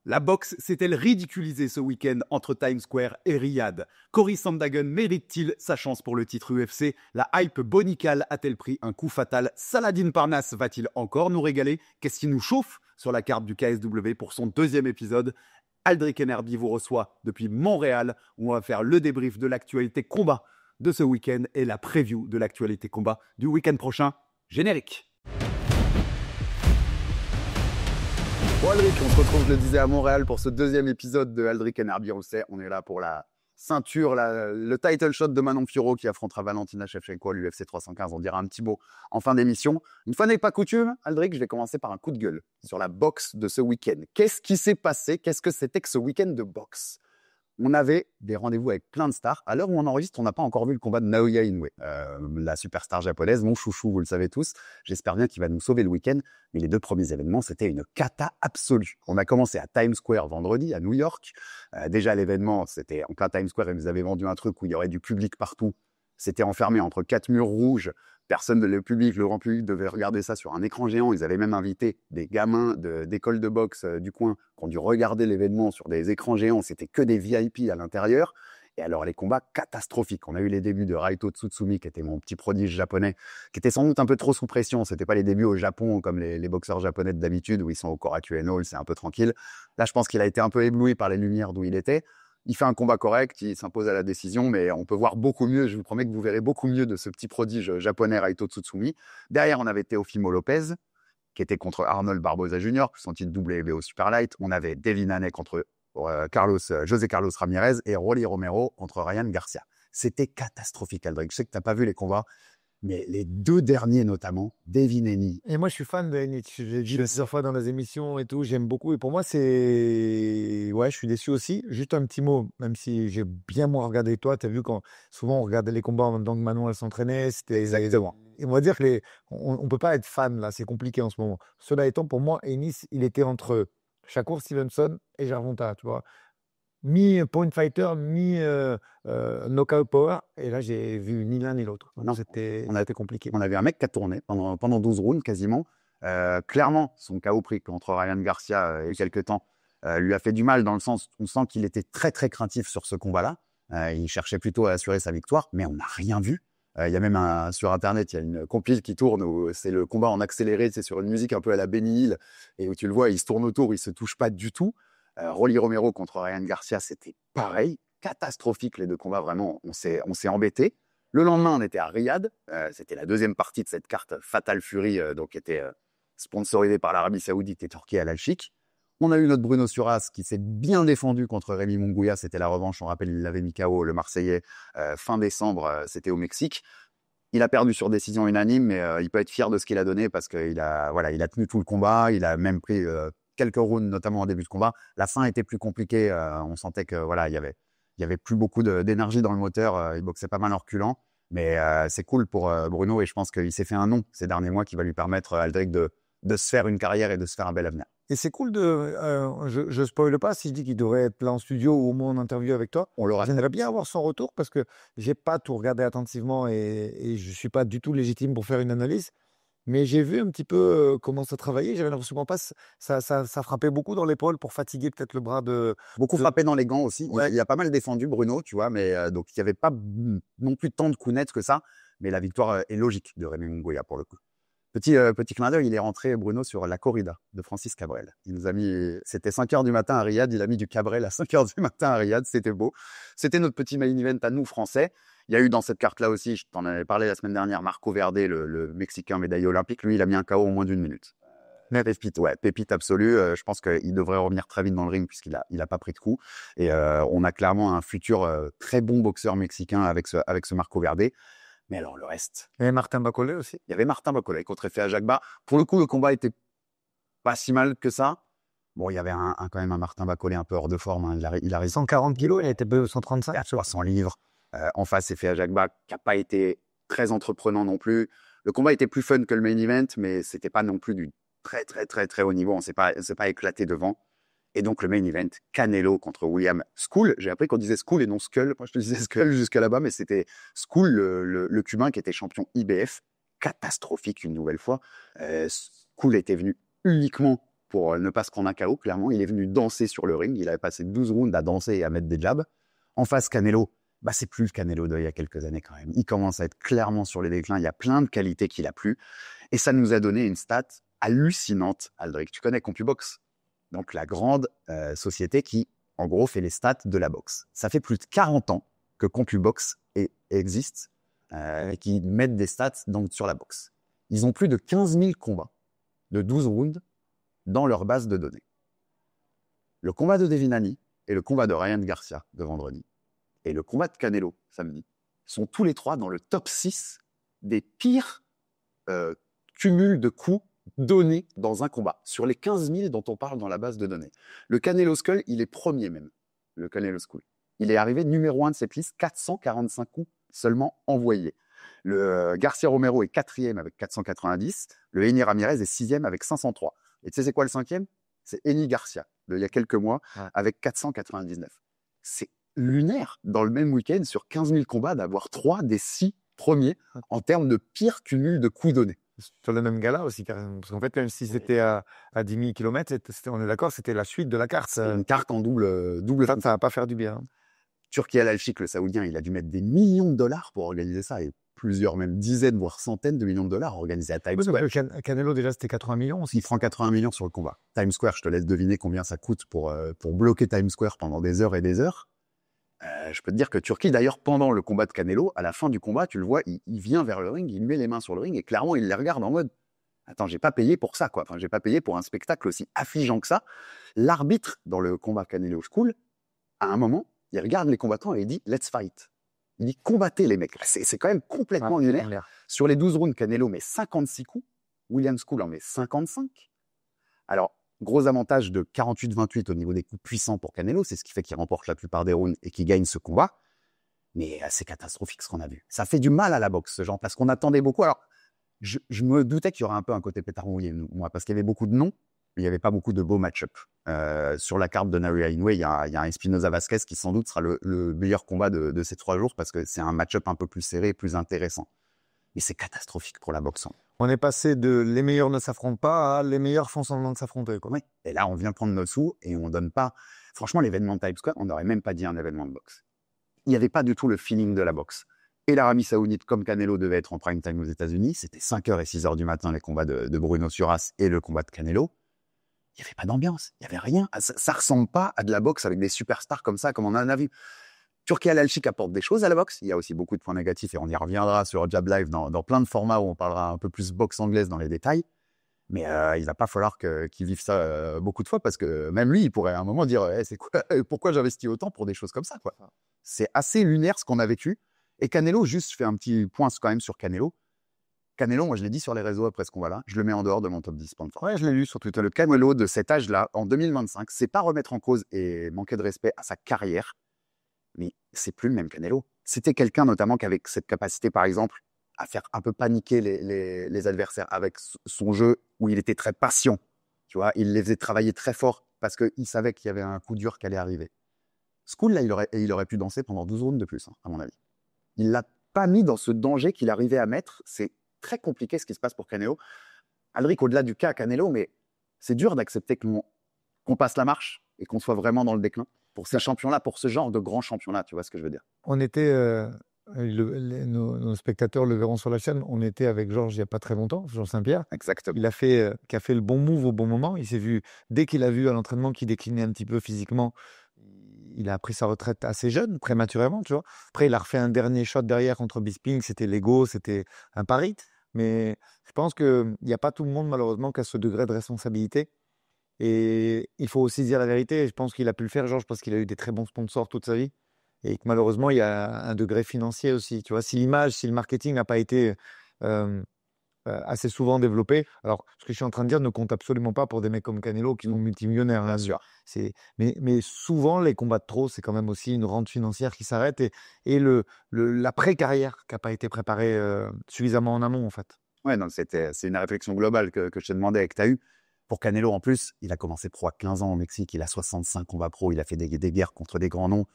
La boxe s'est-elle ridiculisée ce week-end entre Times Square et Riyad? Cory Sandhagen mérite-t-il sa chance pour le titre UFC? La hype bonicale a-t-elle pris un coup fatal? Saladin Parnasse va-t-il encore nous régaler? Qu'est-ce qui nous chauffe sur la carte du KSW pour son deuxième épisode? Aldric Enerby vous reçoit depuis Montréal où on va faire le débrief de l'actualité combat de ce week-end et la preview de l'actualité combat du week-end prochain. Générique! Bon Aldric, on se retrouve, je le disais, à Montréal pour ce deuxième épisode de Aldric Enerby Rousset. On est là pour la ceinture, le title shot de Manon Fiorot qui affrontera Valentina Shevchenko à l'UFC 315. On dira un petit mot en fin d'émission. Une fois n'est pas coutume, Aldric, je vais commencer par un coup de gueule sur la boxe de ce week-end. Qu'est-ce qui s'est passé? Qu'est-ce que c'était que ce week-end de boxe? On avait des rendez-vous avec plein de stars. À l'heure où on enregistre, on n'a pas encore vu le combat de Naoya Inoue, la superstar japonaise, mon chouchou, vous le savez tous. J'espère bien qu'il va nous sauver le week-end. Mais les deux premiers événements, c'était une cata absolue. On a commencé à Times Square vendredi, à New York. Déjà, l'événement, c'était en plein Times Square. Ils nous avaient vendu un truc où il y aurait du public partout. C'était enfermé entre quatre murs rouges. Personne, le public, le grand public devait regarder ça sur un écran géant. Ils avaient même invité des gamins d'école de boxe du coin qui ont dû regarder l'événement sur des écrans géants. C'était que des VIP à l'intérieur. Et alors, les combats catastrophiques. On a eu les débuts de Raito Tsutsumi, qui était mon petit prodige japonais, qui était sans doute un peu trop sous pression. C'était pas les débuts au Japon comme les boxeurs japonais d'habitude, où ils sont au Korakuen, c'est un peu tranquille. Là, je pense qu'il a été un peu ébloui par les lumières d'où il était. Il fait un combat correct, il s'impose à la décision, mais on peut voir beaucoup mieux. Je vous promets que vous verrez beaucoup mieux de ce petit prodige japonais Raito Tsutsumi. Derrière, on avait Teofimo Lopez, qui était contre Arnold Barboza Jr., son titre WBO Superlight. On avait Devin Haney contre José Carlos Ramirez et Rolly Romero contre Ryan Garcia. C'était catastrophique, Aldric. Je sais que tu n'as pas vu les combats, mais les deux derniers notamment, Devin Haney. Et moi, je suis fan de Haney. J'ai dit plusieurs fois dans les émissions et tout, j'aime beaucoup. Et pour moi, c'est... Ouais, je suis déçu aussi. Juste un petit mot, même si j'ai bien moins regardé que toi, tu as vu quand souvent on regardait les combats en même temps que Manon, elle s'entraînait. C'était... Exactement. Et on va dire que on peut pas être fan, là. C'est compliqué en ce moment. Cela étant, pour moi, Ennis, il était entre Shakur Stevenson et Gervonta, tu vois. Mi-point fighter, mi-knockout power. Et là, j'ai vu ni l'un ni l'autre. Non, C'était compliqué. On avait un mec qui a tourné pendant 12 rounds quasiment. Clairement, son KO pris contre Ryan Garcia il y a quelques temps lui a fait du mal dans le sens, on sent qu'il était très très craintif sur ce combat-là. Il cherchait plutôt à assurer sa victoire, mais on n'a rien vu. Il y a même sur Internet, il y a une compile qui tourne où c'est le combat en accéléré, c'est sur une musique un peu à la Benny Hill, et où tu le vois, il se tourne autour, il se touche pas du tout. Rolly Romero contre Ryan Garcia, c'était pareil, catastrophique les deux combats, vraiment, on s'est embêté. Le lendemain, on était à Riyad, c'était la deuxième partie de cette carte Fatal Fury, donc qui était sponsorisée par l'Arabie Saoudite et Turquie à l'Al-Sheikh. On a eu notre Bruno Suras qui s'est bien défendu contre Rémi Munguia, c'était la revanche, on rappelle, il l'avait mis KO, le Marseillais, fin décembre, c'était au Mexique. Il a perdu sur décision unanime, mais il peut être fier de ce qu'il a donné parce qu'il a tenu tout le combat, il a même pris quelques rounds, notamment en début de combat. La fin était plus compliquée, on sentait que il y avait plus beaucoup d'énergie dans le moteur, il boxait pas mal en reculant, mais c'est cool pour Bruno et je pense qu'il s'est fait un nom ces derniers mois qui va lui permettre, Aldric, de se faire une carrière et de se faire un bel avenir. Et c'est cool je spoile pas si je dis qu'il devrait être là en studio ou au moins en interview avec toi. On l'aura. J'aimerais bien avoir son retour parce que j'ai pas tout regardé attentivement et je suis pas du tout légitime pour faire une analyse. Mais j'ai vu un petit peu comment ça travaillait. J'avais l'impression qu'en passe, ça frappait beaucoup dans l'épaule pour fatiguer peut-être le bras de. Beaucoup frappé dans les gants aussi. Ouais. Il a pas mal défendu Bruno, tu vois, mais donc il n'y avait pas non plus tant de coups nets que ça. Mais la victoire est logique de Rémi Munguia pour le coup. Petit clin d'œil, il est rentré, Bruno, sur la corrida de Francis Cabrel. Il nous a mis, c'était 5h du matin à Riyad, il a mis du Cabrel à 5h du matin à Riyad, c'était beau. C'était notre petit main event à nous, Français. Il y a eu dans cette carte-là aussi, je t'en avais parlé la semaine dernière, Marco Verde, le Mexicain médaillé olympique, lui, il a mis un KO en moins d'une minute. Pépite absolue. Je pense qu'il devrait revenir très vite dans le ring puisqu'il a pas pris de coup. Et on a clairement un futur très bon boxeur mexicain avec ce Marco Verde. Mais alors, le reste. Et Martin Bacolé aussi. Il y avait Martin Bacolé contre Efe Ajagba. Pour le coup, le combat était pas si mal que ça. Bon, il y avait quand même un Martin Bacolé un peu hors de forme. Hein. Il a 140 kilos, il était 135. à 300 livres. En face, Efe Ajagba, qui n'a pas été très entreprenant non plus. Le combat était plus fun que le main event, mais c'était pas non plus du très, très, très, très haut niveau. On s'est pas éclaté devant. Et donc, le main event, Canelo contre William School. J'ai appris qu'on disait School et non Skull. Moi, je te disais Skull jusqu'à là-bas, mais c'était School, le Cubain qui était champion IBF. Catastrophique une nouvelle fois. School était venu uniquement pour ne pas se prendre un KO. Clairement, il est venu danser sur le ring. Il avait passé 12 rounds à danser et à mettre des jabs. En face, Canelo, c'est plus le Canelo d'il y a quelques années quand même. Il commence à être clairement sur les déclins. Il y a plein de qualités qu'il a plus. Et ça nous a donné une stat hallucinante, Aldric. Tu connais CompuBox, donc la grande société qui, en gros, fait les stats de la boxe. Ça fait plus de 40 ans que CompuBox existe et qui mettent des stats sur la boxe. Ils ont plus de 15 000 combats de 12 rounds dans leur base de données. Le combat de Devin Haney et le combat de Ryan Garcia de vendredi et le combat de Canelo samedi sont tous les trois dans le top 6 des pires cumuls de coups donnés dans un combat, sur les 15 000 dont on parle dans la base de données. Le Canelo Skull, il est premier même, le Canelo Skull. Il est arrivé numéro 1 de cette liste, 445 coups seulement envoyés. Le Garcia Romero est 4e avec 490, le Henry Ramirez est 6e avec 503. Et tu sais c'est quoi le 5e? C'est Henry Garcia, il y a quelques mois, avec 499. C'est lunaire, dans le même week-end, sur 15 000 combats, d'avoir 3 des 6 premiers en termes de pire cumul de coups donnés. Sur le même gala aussi, carrément. Parce qu'en fait, même si c'était à 10 000 km, on est d'accord, c'était la suite de la carte. Une carte en double. Ça va pas faire du bien. Hein. Turki Al-Alchik, le Saoudien, il a dû mettre des millions de dollars pour organiser ça, et plusieurs, même dizaines, voire centaines de millions de dollars organisés à Times Square. Canelo, déjà, c'était 80 millions aussi. Il prend 80 millions sur le combat. Times Square, je te laisse deviner combien ça coûte pour bloquer Times Square pendant des heures et des heures. Je peux te dire que Turki, d'ailleurs, pendant le combat de Canelo, à la fin du combat, tu le vois, il vient vers le ring, il met les mains sur le ring, et clairement, il les regarde en mode « Attends, j'ai pas payé pour ça, quoi. Enfin, j'ai pas payé pour un spectacle aussi affligeant que ça. » L'arbitre, dans le combat Canelo School, à un moment, il regarde les combattants et il dit « Let's fight ». Il dit « Combattez les mecs ». C'est quand même complètement lunaire. Sur les 12 rounds, Canelo met 56 coups, William School en met 55. Alors, gros avantage de 48-28 au niveau des coups puissants pour Canelo, c'est ce qui fait qu'il remporte la plupart des rounds et qu'il gagne ce combat. Mais c'est catastrophique ce qu'on a vu. Ça fait du mal à la boxe, ce genre, parce qu'on attendait beaucoup. Alors, je me doutais qu'il y aurait un peu un côté pétard mouillé, moi, parce qu'il y avait beaucoup de noms, mais il n'y avait pas beaucoup de beaux match-up. Sur la carte de Naoya Inoue, il y a un Espinoza Vasquez qui sans doute sera le meilleur combat de ces 3 jours, parce que c'est un match-up un peu plus serré, plus intéressant. Mais c'est catastrophique pour la boxe. On est passé de les meilleurs ne s'affrontent pas à les meilleurs font semblant de s'affronter. Oui. Et là, on vient prendre nos sous et on donne pas. Franchement, l'événement de Times Square, on n'aurait même pas dit un événement de boxe. Il n'y avait pas du tout le feeling de la boxe. Et l'Arabie Saoudite, comme Canelo devait être en prime time aux États-Unis, c'était 5h et 6h du matin, les combats de Bruno Suras et le combat de Canelo. Il n'y avait pas d'ambiance, il n'y avait rien. Ça ressemble pas à de la boxe avec des superstars comme ça, comme on en a vu. Turki Al-Alchik apporte des choses à la boxe. Il y a aussi beaucoup de points négatifs et on y reviendra sur Jab Live dans plein de formats où on parlera un peu plus boxe anglaise dans les détails. Mais il va pas falloir qu'il vive ça beaucoup de fois parce que même lui, il pourrait à un moment dire c'est quoi, pourquoi j'investis autant pour des choses comme ça, quoi. C'est assez lunaire ce qu'on a vécu. Et Canelo, juste, je fais un petit point quand même sur Canelo. Canelo, moi je l'ai dit sur les réseaux après ce combat-là, je le mets en dehors de mon top 10. Ouais, je l'ai lu sur Twitter. Le Canelo de cet âge-là, en 2025, c'est pas remettre en cause et manquer de respect à sa carrière, mais c'est plus le même Canelo. C'était quelqu'un notamment qui avait cette capacité, par exemple, à faire un peu paniquer les adversaires avec son jeu où il était très patient. Tu vois, il les faisait travailler très fort parce qu'il savait qu'il y avait un coup dur qui allait arriver. School, là, il aurait pu danser pendant 12 rounds de plus, à mon avis. Il ne l'a pas mis dans ce danger qu'il arrivait à mettre. C'est très compliqué ce qui se passe pour Canelo. Aldric, au-delà du cas à Canelo, mais c'est dur d'accepter qu'on passe la marche et qu'on soit vraiment dans le déclin pour ces champions-là, pour ce genre de grands champions-là, tu vois ce que je veux dire. On était, nos spectateurs le verront sur la chaîne, on était avec Georges il n'y a pas très longtemps, Georges Saint-Pierre. Exactement. Qui a fait le bon move au bon moment. Il s'est vu, dès qu'il a vu à l'entraînement qu'il déclinait un petit peu physiquement, il a pris sa retraite assez jeune, prématurément, tu vois. Après, il a refait un dernier shot derrière contre Bisping, c'était l'ego, c'était un pari. Mais je pense qu'il n'y a pas tout le monde, malheureusement, qui a ce degré de responsabilité. Et il faut aussi dire la vérité. Je pense qu'il a pu le faire, Georges, parce qu'il a eu des très bons sponsors toute sa vie. Et que malheureusement, il y a un degré financier aussi. Tu vois, si l'image, si le marketing n'a pas été assez souvent développé, alors ce que je suis en train de dire ne compte absolument pas pour des mecs comme Canelo qui sont multimillionnaires. Bien Hein. sûr. Mais souvent, les combats de trop, c'est quand même aussi une rente financière qui s'arrête et l'après-carrière qui n'a pas été préparée suffisamment en amont, en fait. Ouais, donc c'est une réflexion globale que je te demandais et que tu as eue. Pour Canelo, en plus, il a commencé pro à 15 ans au Mexique. Il a 65 combats pro. Il a fait des guerres contre des grands noms.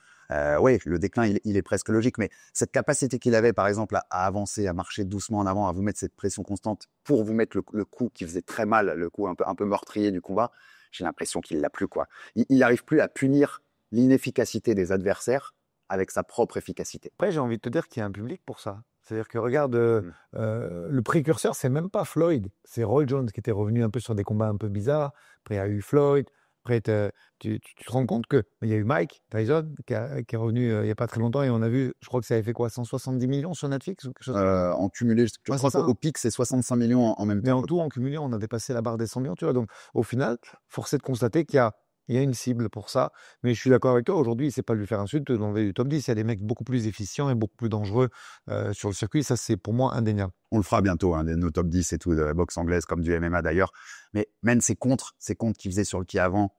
Oui, le déclin, il est presque logique. Mais cette capacité qu'il avait, par exemple, à avancer, à marcher doucement en avant, à vous mettre cette pression constante pour vous mettre le coup qui faisait très mal, le coup un peu meurtrier du combat, j'ai l'impression qu'il l'a plus, quoi. Il n'arrive plus à punir l'inefficacité des adversaires avec sa propre efficacité. Après, j'ai envie de te dire qu'il y a un public pour ça. C'est-à-dire que regarde, le précurseur, c'est même pas Floyd, c'est Roy Jones qui était revenu un peu sur des combats un peu bizarres. Après, il y a eu Floyd. Après, tu te rends compte qu'il y a eu Mike Tyson qui est revenu il n'y a pas très longtemps et on a vu, je crois que ça avait fait quoi, 170 millions sur Netflix ou quelque chose. En cumulé, je crois qu'au pic, c'est 65 millions en même temps. Mais en tout, en cumulé, on a dépassé la barre des 100 millions, tu vois. Donc, au final, force est de constater qu'il y a une cible pour ça. Mais je suis d'accord avec toi, aujourd'hui, c'est pas lui faire insulte d'enlever du top 10. Il y a des mecs beaucoup plus efficients et beaucoup plus dangereux sur le circuit. Ça, c'est pour moi indéniable. On le fera bientôt, hein, nos top 10 et tout, de la boxe anglaise comme du MMA d'ailleurs. Mais même ces contres qu'il faisait sur le pied avant.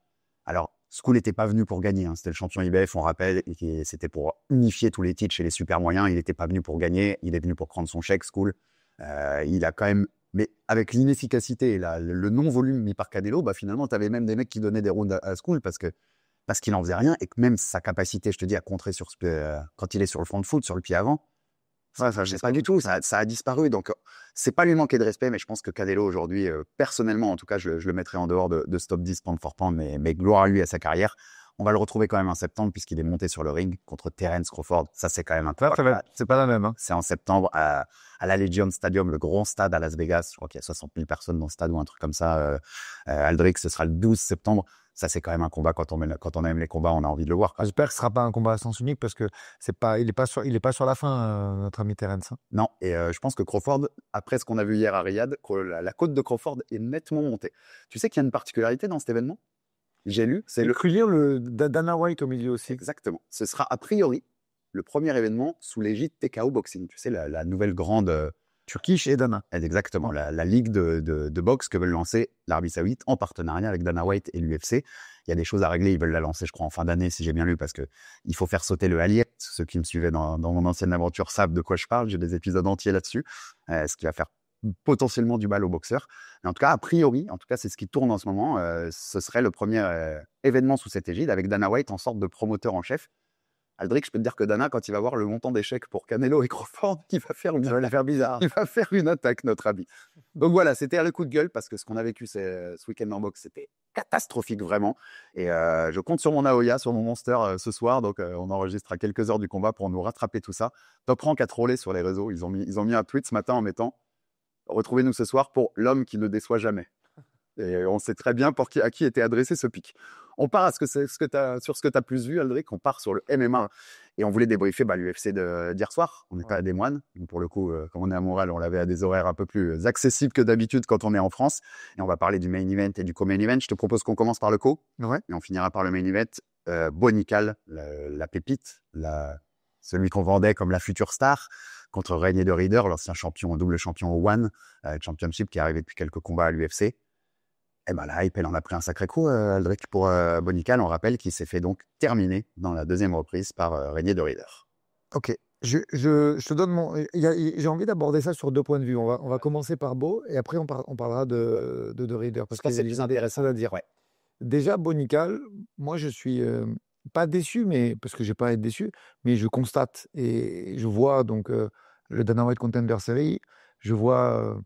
Alors, School n'était pas venu pour gagner. Hein. C'était le champion IBF, on rappelle. Et c'était pour unifier tous les titres chez les super moyens. Il n'était pas venu pour gagner. Il est venu pour prendre son chèque, School. Il a quand même... Mais avec l'inefficacité et le non-volume mis par Canelo, bah finalement, tu avais même des mecs qui donnaient des rounds à School parce qu'il n'en faisait rien et que même sa capacité, je te dis, à contrer quand il est sur le front foot, sur le pied avant, ça je sais pas du tout, ça a disparu. Donc, c'est pas lui manquer de respect, mais je pense que Canelo aujourd'hui, personnellement, en tout cas, je le mettrai en dehors de ce top 10 pound for pound, mais gloire à lui, à sa carrière. On va le retrouver quand même en septembre puisqu'il est monté sur le ring contre Terence Crawford. Ça, c'est quand même un truc. C'est pas la même. Hein. C'est en septembre à l'Allegiant Stadium, le grand stade à Las Vegas. Je crois qu'il y a 60 000 personnes dans le stade ou un truc comme ça. Aldrich, ce sera le 12 septembre. Ça, c'est quand même un combat. Quand on aime les combats, on a envie de le voir. J'espère que ce sera pas un combat à sens unique parce que il est pas sur la fin, notre ami Terence. Hein. Non, et je pense que Crawford, après ce qu'on a vu hier à Riyad, la côte de Crawford est nettement montée. Tu sais qu'il y a une particularité dans cet événement? J'ai lu, c'est le cru lire le Dana White au milieu aussi. Exactement. Ce sera a priori le premier événement sous l'égide TKO Boxing. Tu sais, la nouvelle grande Turkish et Dana. Exactement, la ligue de boxe que veulent lancer l'Arabie Saoudite en partenariat avec Dana White et l'UFC. Il y a des choses à régler, ils veulent la lancer, je crois, en fin d'année, si j'ai bien lu, parce que il faut faire sauter le Allier. Ceux qui me suivaient dans mon ancienne aventure savent de quoi je parle. J'ai des épisodes entiers là-dessus, ce qui va faire potentiellement du mal aux boxeurs. Mais en tout cas, a priori, c'est ce qui tourne en ce moment, ce serait le premier événement sous cette égide avec Dana White en sorte de promoteur en chef. Aldrich, je peux te dire que Dana, quand il va voir le montant d'échecs pour Canelo et Crawford, il va faire bizarre. Il va faire une attaque, notre ami. Donc voilà, c'était le coup de gueule parce que ce qu'on a vécu ce week-end en boxe, c'était catastrophique vraiment. Et je compte sur mon Aoya, sur mon Monster ce soir. Donc on enregistre à quelques heures du combat pour nous rattraper tout ça. Top Rank a trollé sur les réseaux. Ils ont mis un tweet ce matin en mettant « Retrouvez-nous ce soir pour l'homme qui ne déçoit jamais ». Et on sait très bien à qui était adressé ce pic. On part sur ce que tu as plus vu, Aldrich. On part sur le MMA. Et on voulait débriefer l'UFC d'hier soir. On n'est pas à des moines. Donc pour le coup, comme on est à Montréal, on l'avait à des horaires un peu plus accessibles que d'habitude quand on est en France. Et on va parler du main event et du co-main event. Je te propose qu'on commence par le co. Ouais. Et on finira par le main event. Bonical, la pépite, celui qu'on vendait comme la future star, contre Reinier de Ridder, l'ancien double champion au One Championship qui est arrivé depuis quelques combats à l'UFC. Et ben là, il en a pris un sacré coup, Aldrich, pour Bonical. On rappelle qu'il s'est fait donc terminer dans la deuxième reprise par Reinier de Ridder. Ok. Je te donne j'ai envie d'aborder ça sur deux points de vue. On va commencer par Beau et après on parlera de Ridder. Parce que c'est plus intéressant à dire. Ouais. Déjà, Bonical, moi je suis pas déçu, mais parce que j'ai pas à être déçu, mais je constate et je vois donc le Dana White Contender Series, je vois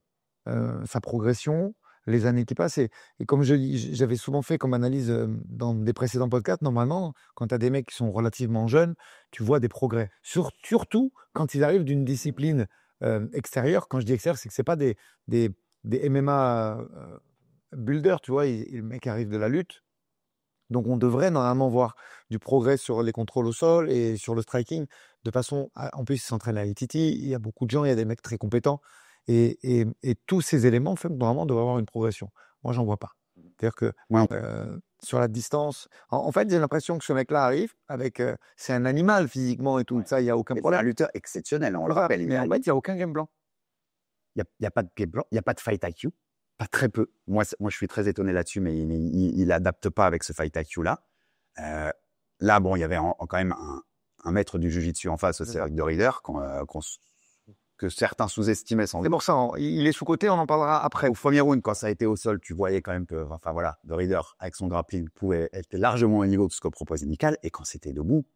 sa progression, les années qui passent. Et comme j'avais souvent fait comme analyse dans des précédents podcasts, normalement, quand tu as des mecs qui sont relativement jeunes, tu vois des progrès. Surtout quand ils arrivent d'une discipline extérieure. Quand je dis extérieure, c'est que ce n'est pas des MMA builders, tu vois. Le mec arrive de la lutte. Donc, on devrait normalement voir du progrès sur les contrôles au sol et sur le striking. De façon, en plus, ils s'entraînent à l'ITT. Il y a beaucoup de gens, il y a des mecs très compétents. Et tous ces éléments font que normalement, on devrait avoir une progression. Moi, j'en vois pas. C'est-à-dire que sur la distance, en fait, j'ai l'impression que ce mec-là arrive avec. C'est un animal physiquement et tout ça, il n'y a aucun problème. C'est un lutteur exceptionnel, on le rappelle. Mais en fait, il n'y a aucun game plan. Il n'y a pas de game plan, il n'y a pas de fight IQ, pas très peu. Moi, je suis très étonné là-dessus, mais il n'adapte pas avec ce fight IQ-là. Là, bon, il y avait quand même un maître du jiu-jitsu en face, c'est Eric de Ridder, que certains sous-estimaient sans C'est doute. pour ça, il est sous-coté, on en parlera après. Au premier round, quand ça a été au sol, tu voyais quand même que, enfin voilà, The Reader, avec son grappling, était largement au niveau de ce que proposait Nickel. Et quand c'était debout,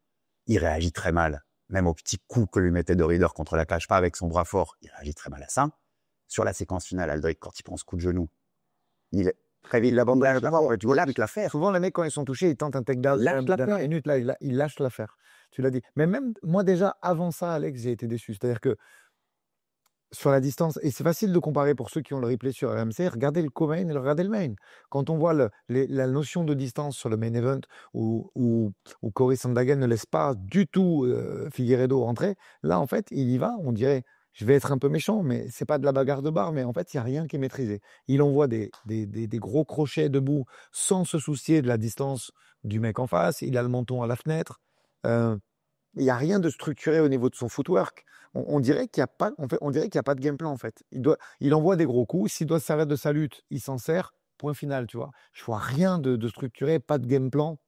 il réagit très mal. Même aux petits coups que lui mettait The Reader contre la cage, pas avec son bras fort, il réagit très mal à ça. Sur la séquence finale, Aldric, quand il prend ce coup de genou, il est très vite. Il abandonne. Tu vois, avec l'affaire. Souvent, les mecs, quand ils sont touchés, ils tentent un takedown. Lâche l'affaire. Dernière minute, là, il lâche l'affaire. Tu l'as dit. Mais même moi, déjà, avant ça, Alex, j'ai été déçu. C'est-à-dire que sur la distance, et c'est facile de comparer pour ceux qui ont le replay sur RMC, regardez le co-main et regardez le main. Quand on voit la notion de distance sur le main event où Cory Sandhagen ne laisse pas du tout Figueiredo rentrer, là, en fait, il y va, on dirait, je vais être un peu méchant, mais c'est pas de la bagarre de bar, mais en fait, il n'y a rien qui est maîtrisé. Il envoie des gros crochets debout sans se soucier de la distance du mec en face, il a le menton à la fenêtre. Il n'y a rien de structuré au niveau de son footwork. On dirait qu'il n'y a pas, en fait, on dirait qu'il y a pas de game plan, en fait. Il envoie des gros coups. S'il doit se servir de sa lutte, il s'en sert. Point final, tu vois. Je vois rien de structuré, pas de game plan.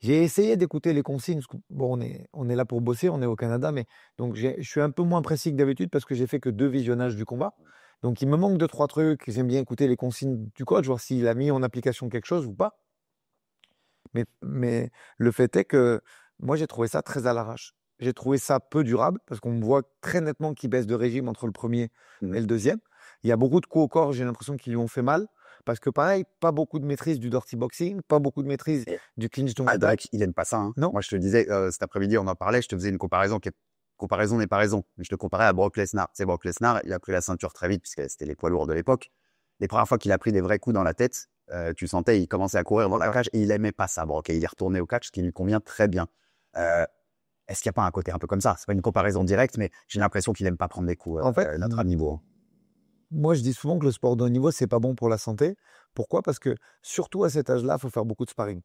J'ai essayé d'écouter les consignes. Bon, on est là pour bosser, on est au Canada, mais donc je suis un peu moins précis que d'habitude parce que j'ai fait que 2 visionnages du combat. Donc il me manque 2-3 trucs. J'aime bien écouter les consignes du coach, voir s'il a mis en application quelque chose ou pas. Mais le fait est que moi, j'ai trouvé ça très à l'arrache. J'ai trouvé ça peu durable parce qu'on voit très nettement qu'il baisse de régime entre le premier et le deuxième. Il y a beaucoup de coups au corps, j'ai l'impression qu'ils lui ont fait mal. Parce que pareil, pas beaucoup de maîtrise du dirty boxing, pas beaucoup de maîtrise du clinch de Aldric, il aime pas ça. Hein. Non. Moi, je te disais, cet après-midi, on en parlait, je te faisais une comparaison comparaison n'est pas raison. Mais je te comparais à Brock Lesnar. Tu sais, Brock Lesnar, il a pris la ceinture très vite puisque c'était les poids lourds de l'époque. Les premières fois qu'il a pris des vrais coups dans la tête, tu sentais, il commençait à courir dans la cage et il aimait pas ça, Brock. Et il est retourné au catch, ce qui lui convient très bien. Est-ce qu'il n'y a pas un côté un peu comme ça? C'est pas une comparaison directe, mais j'ai l'impression qu'il aime pas prendre des coups En fait, notre niveau. moi, je dis souvent que le sport de haut niveau, c'est pas bon pour la santé. Pourquoi? Parce que surtout à cet âge-là, il faut faire beaucoup de sparring,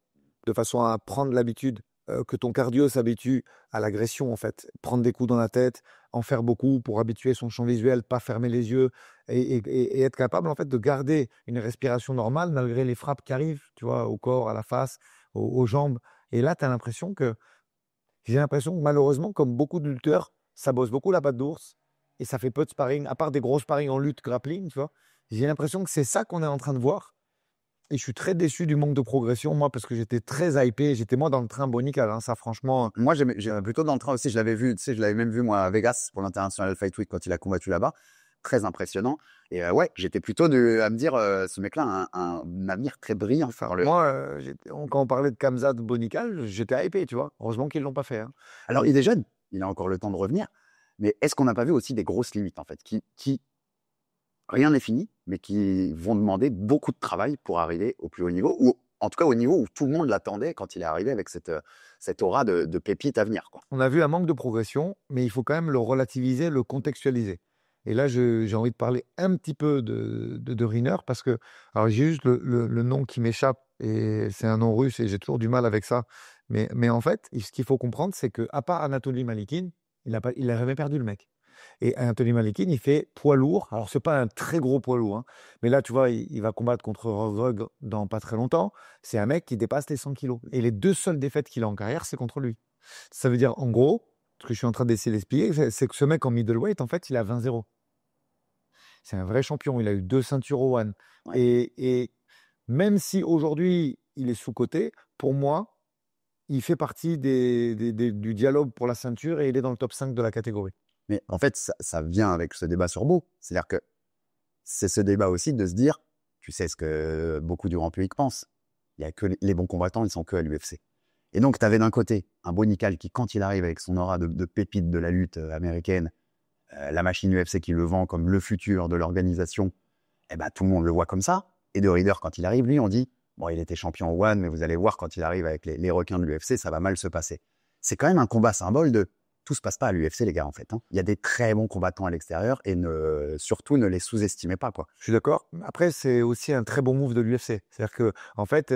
de façon à prendre l'habitude, que ton cardio s'habitue à l'agression, en fait. Prendre des coups dans la tête, en faire beaucoup pour habituer son champ visuel, pas fermer les yeux et être capable, en fait, de garder une respiration normale malgré les frappes qui arrivent, tu vois, au corps, à la face, aux jambes. Et là, j'ai l'impression que malheureusement, comme beaucoup de lutteurs, ça bosse beaucoup la patte d'ours et ça fait peu de sparring, à part des gros sparring en lutte grappling, tu vois. J'ai l'impression que c'est ça qu'on est en train de voir. Et je suis très déçu du manque de progression, moi, parce que j'étais très hypé. J'étais moi dans le train Bonical, hein, ça franchement. Moi, j'aimais plutôt dans le train aussi. Je l'avais vu, tu sais, je l'avais même vu moi à Vegas pour l'International Fight Week quand il a combattu là-bas. Très impressionnant. Et ouais, j'étais plutôt à me dire, ce mec-là a un avenir très brillant. Moi, quand on parlait de Khamzat Bonical, j'étais hypé, tu vois. Heureusement qu'ils ne l'ont pas fait. Hein. Alors, il est jeune, il a encore le temps de revenir. Mais est-ce qu'on n'a pas vu aussi des grosses limites, en fait, qui rien n'est fini, mais qui vont demander beaucoup de travail pour arriver au plus haut niveau, ou en tout cas au niveau où tout le monde l'attendait quand il est arrivé avec cette aura de pépite à venir, quoi. On a vu un manque de progression, mais il faut quand même le relativiser, le contextualiser. Et là, j'ai envie de parler un petit peu de Riner parce que, alors j'ai juste le nom qui m'échappe et c'est un nom russe et j'ai toujours du mal avec ça. Mais en fait, ce qu'il faut comprendre, c'est qu'à part Anatoly Malikin, il a jamais perdu le mec. Et Anthony Malikin, il fait poids lourd. Alors, c'est pas un très gros poids lourd, hein. Mais là, tu vois, il va combattre contre Rozog dans pas très longtemps. C'est un mec qui dépasse les 100 kilos. Et les 2 seules défaites qu'il a en carrière, c'est contre lui. Ça veut dire, en gros, ce que je suis en train d'essayer d'expliquer, c'est que ce mec en middleweight, en fait, il a 20-0. C'est un vrai champion. Il a eu 2 ceintures au One. Ouais. Et même si aujourd'hui, il est sous-coté, pour moi, il fait partie du dialogue pour la ceinture et il est dans le top 5 de la catégorie. Mais en fait, ça vient avec ce débat sur Beau. C'est-à-dire que c'est ce débat aussi de se dire, tu sais ce que beaucoup du grand public pense, il y a que les bons combattants, ils sont que à l'UFC. Et donc, tu avais d'un côté un Bonical qui, quand il arrive avec son aura de pépite de la lutte américaine, la machine UFC qui le vend comme le futur de l'organisation, eh ben, tout le monde le voit comme ça. Et de Reader, quand il arrive, lui, on dit, bon, il était champion One, mais vous allez voir, quand il arrive avec les requins de l'UFC, ça va mal se passer. C'est quand même un combat symbole de tout se passe pas à l'UFC, les gars, en fait. Hein. Il y a des très bons combattants à l'extérieur et surtout, ne les sous-estimez pas, quoi. Je suis d'accord. Après, c'est aussi un très bon move de l'UFC. C'est-à-dire que, en fait,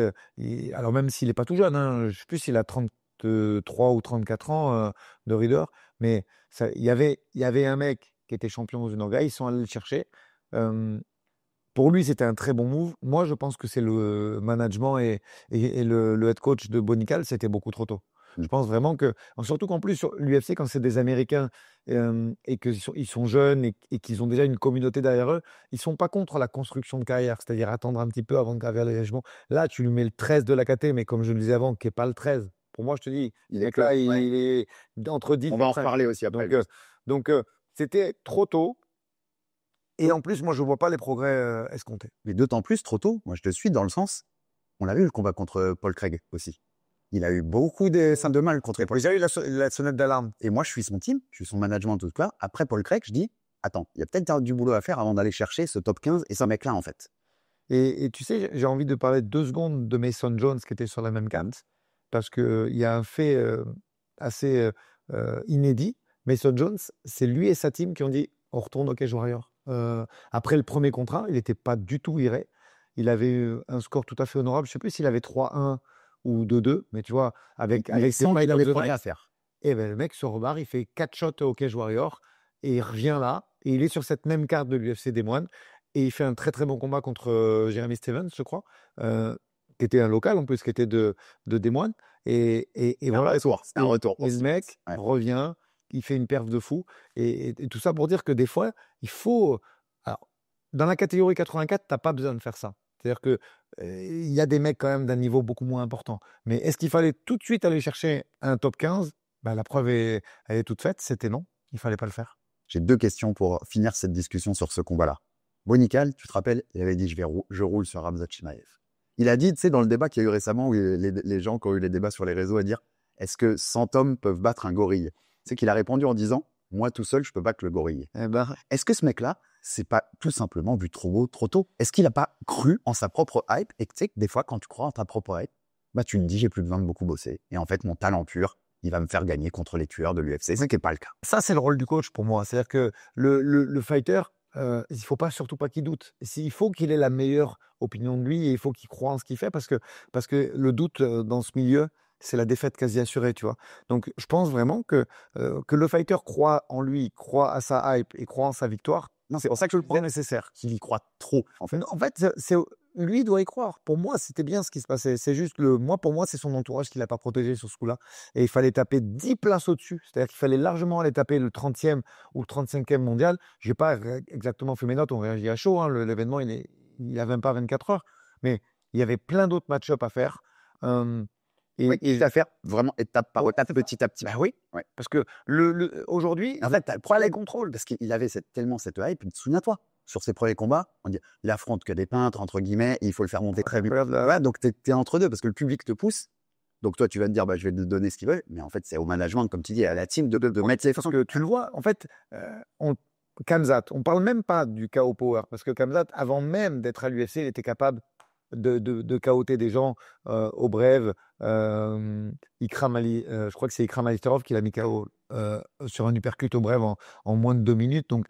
alors même s'il n'est pas tout jeune, hein, je ne sais plus s'il a 33 ou 34 ans de Reader, mais il y avait un mec qui était champion dans une orga, ils sont allés le chercher. Pour lui, c'était un très bon move. Moi, je pense que c'est le management et le head coach de Bonical, c'était beaucoup trop tôt. Je pense vraiment que, surtout qu'en plus, sur l'UFC, quand c'est des Américains et qu'ils sont jeunes et qu'ils ont déjà une communauté derrière eux, ils sont pas contre la construction de carrière, c'est-à-dire attendre un petit peu avant de gravir les échelons. Là, tu lui mets le 13 de la KT, mais comme je le disais avant, qui n'est pas le 13. Pour moi, je te dis, Il ce est mec-là, ouais. il est entre 10 On et va en 13. reparler aussi après. Donc, c'était trop tôt. Et en plus, moi, je vois pas les progrès escomptés. Mais d'autant plus trop tôt, moi je te suis dans le sens, on l'a vu le combat contre Paul Craig aussi. Il a eu beaucoup de de mal contre Paul J'ai eu la sonnette d'alarme. Et moi je suis son team, je suis son management en tout cas. Après Paul Craig, je dis, attends, il y a peut-être du boulot à faire avant d'aller chercher ce top 15 et ce mec-là en fait. Et tu sais, j'ai envie de parler 2 secondes de Mason Jones qui était sur la même carte, parce qu'il y a un fait assez inédit. Mason Jones, c'est lui et sa team qui ont dit on retourne au Cage Warrior. Après le premier contrat, il n'était pas du tout viré. Il avait eu un score tout à fait honorable. Je ne sais plus s'il avait 3-1 ou 2-2, mais tu vois, avec ses il avait pas drive, à faire. et ben, le mec se rebarre, il fait 4 shots au Cage Warrior et il revient là. Et il est sur cette même carte de l'UFC des Moines. Et il fait un très très bon combat contre Jeremy Stevens, je crois, qui était un local en plus, qui était de Des Moines. Et voilà. C'est un retour. Et le mec revient, il fait une perf de fou. Et tout ça pour dire que des fois, il faut. Alors, dans la catégorie 84, tu n'as pas besoin de faire ça. C'est-à-dire que il y a des mecs quand même d'un niveau beaucoup moins important. Mais est-ce qu'il fallait tout de suite aller chercher un top 15? La preuve elle est toute faite, c'était non. Il fallait pas le faire. J'ai 2 questions pour finir cette discussion sur ce combat-là. Bonical, tu te rappelles, il avait dit je roule sur Khamzat Chimaev. Il a dit, tu sais, dans le débat qu'il y a eu récemment, où les gens qui ont eu les débats sur les réseaux à dire est-ce que 100 hommes peuvent battre un gorille? C'est qu'il a répondu en disant moi tout seul, je peux battre le gorille. Est-ce que ce mec-là, c'est pas tout simplement vu trop beau, trop tôt? Est-ce qu'il n'a pas cru en sa propre hype? Et tu sais que des fois, quand tu crois en ta propre hype, tu me dis j'ai plus besoin de beaucoup bosser. Et en fait, mon talent pur, il va me faire gagner contre les tueurs de l'UFC, ce qui n'est pas le cas. Ça, c'est le rôle du coach pour moi. C'est-à-dire que le fighter, il ne faut surtout pas qu'il doute. Il faut qu'il ait la meilleure opinion de lui et il faut qu'il croie en ce qu'il fait parce que le doute dans ce milieu, c'est la défaite quasi assurée, tu vois. Donc, je pense vraiment que le fighter croit en lui, croit à sa hype et croit en sa victoire. Non, c'est pour ça que je le prends nécessaire. Qu'il y croit trop. En fait, lui, il doit y croire. Pour moi, c'était bien ce qui se passait. C'est juste pour moi, c'est son entourage qui l'a pas protégé sur ce coup-là. Et il fallait taper 10 places au-dessus. C'est-à-dire qu'il fallait largement aller taper le 30e ou le 35e mondial. Je n'ai pas exactement fait mes notes. On réagit à chaud. Hein. L'événement, il a même pas 24 heures. Mais il y avait plein d'autres match-up à faire. Et à faire vraiment étape par étape, petit à petit. Oui, parce que aujourd'hui, en fait, tu as le problème contrôle parce qu'il avait tellement cette hype. Souviens-toi, sur ses premiers combats, on dit il affronte que des peintres, entre guillemets, et il faut le faire monter très vite. Donc, tu es entre deux parce que le public te pousse. Donc, toi, tu vas te dire je vais te donner ce qu'il veut. Mais en fait, c'est au management, comme tu dis, à la team de mettre les parce que tu le vois, en fait, Khamzat, on parle même pas du KO Power parce que Khamzat, avant même d'être à l'UFC, il était capable de KOter des gens au brève. Ikram Ali, je crois que c'est Ikram Alisterov qui l'a mis KO sur un uppercut au brève en moins de 2 minutes. Donc,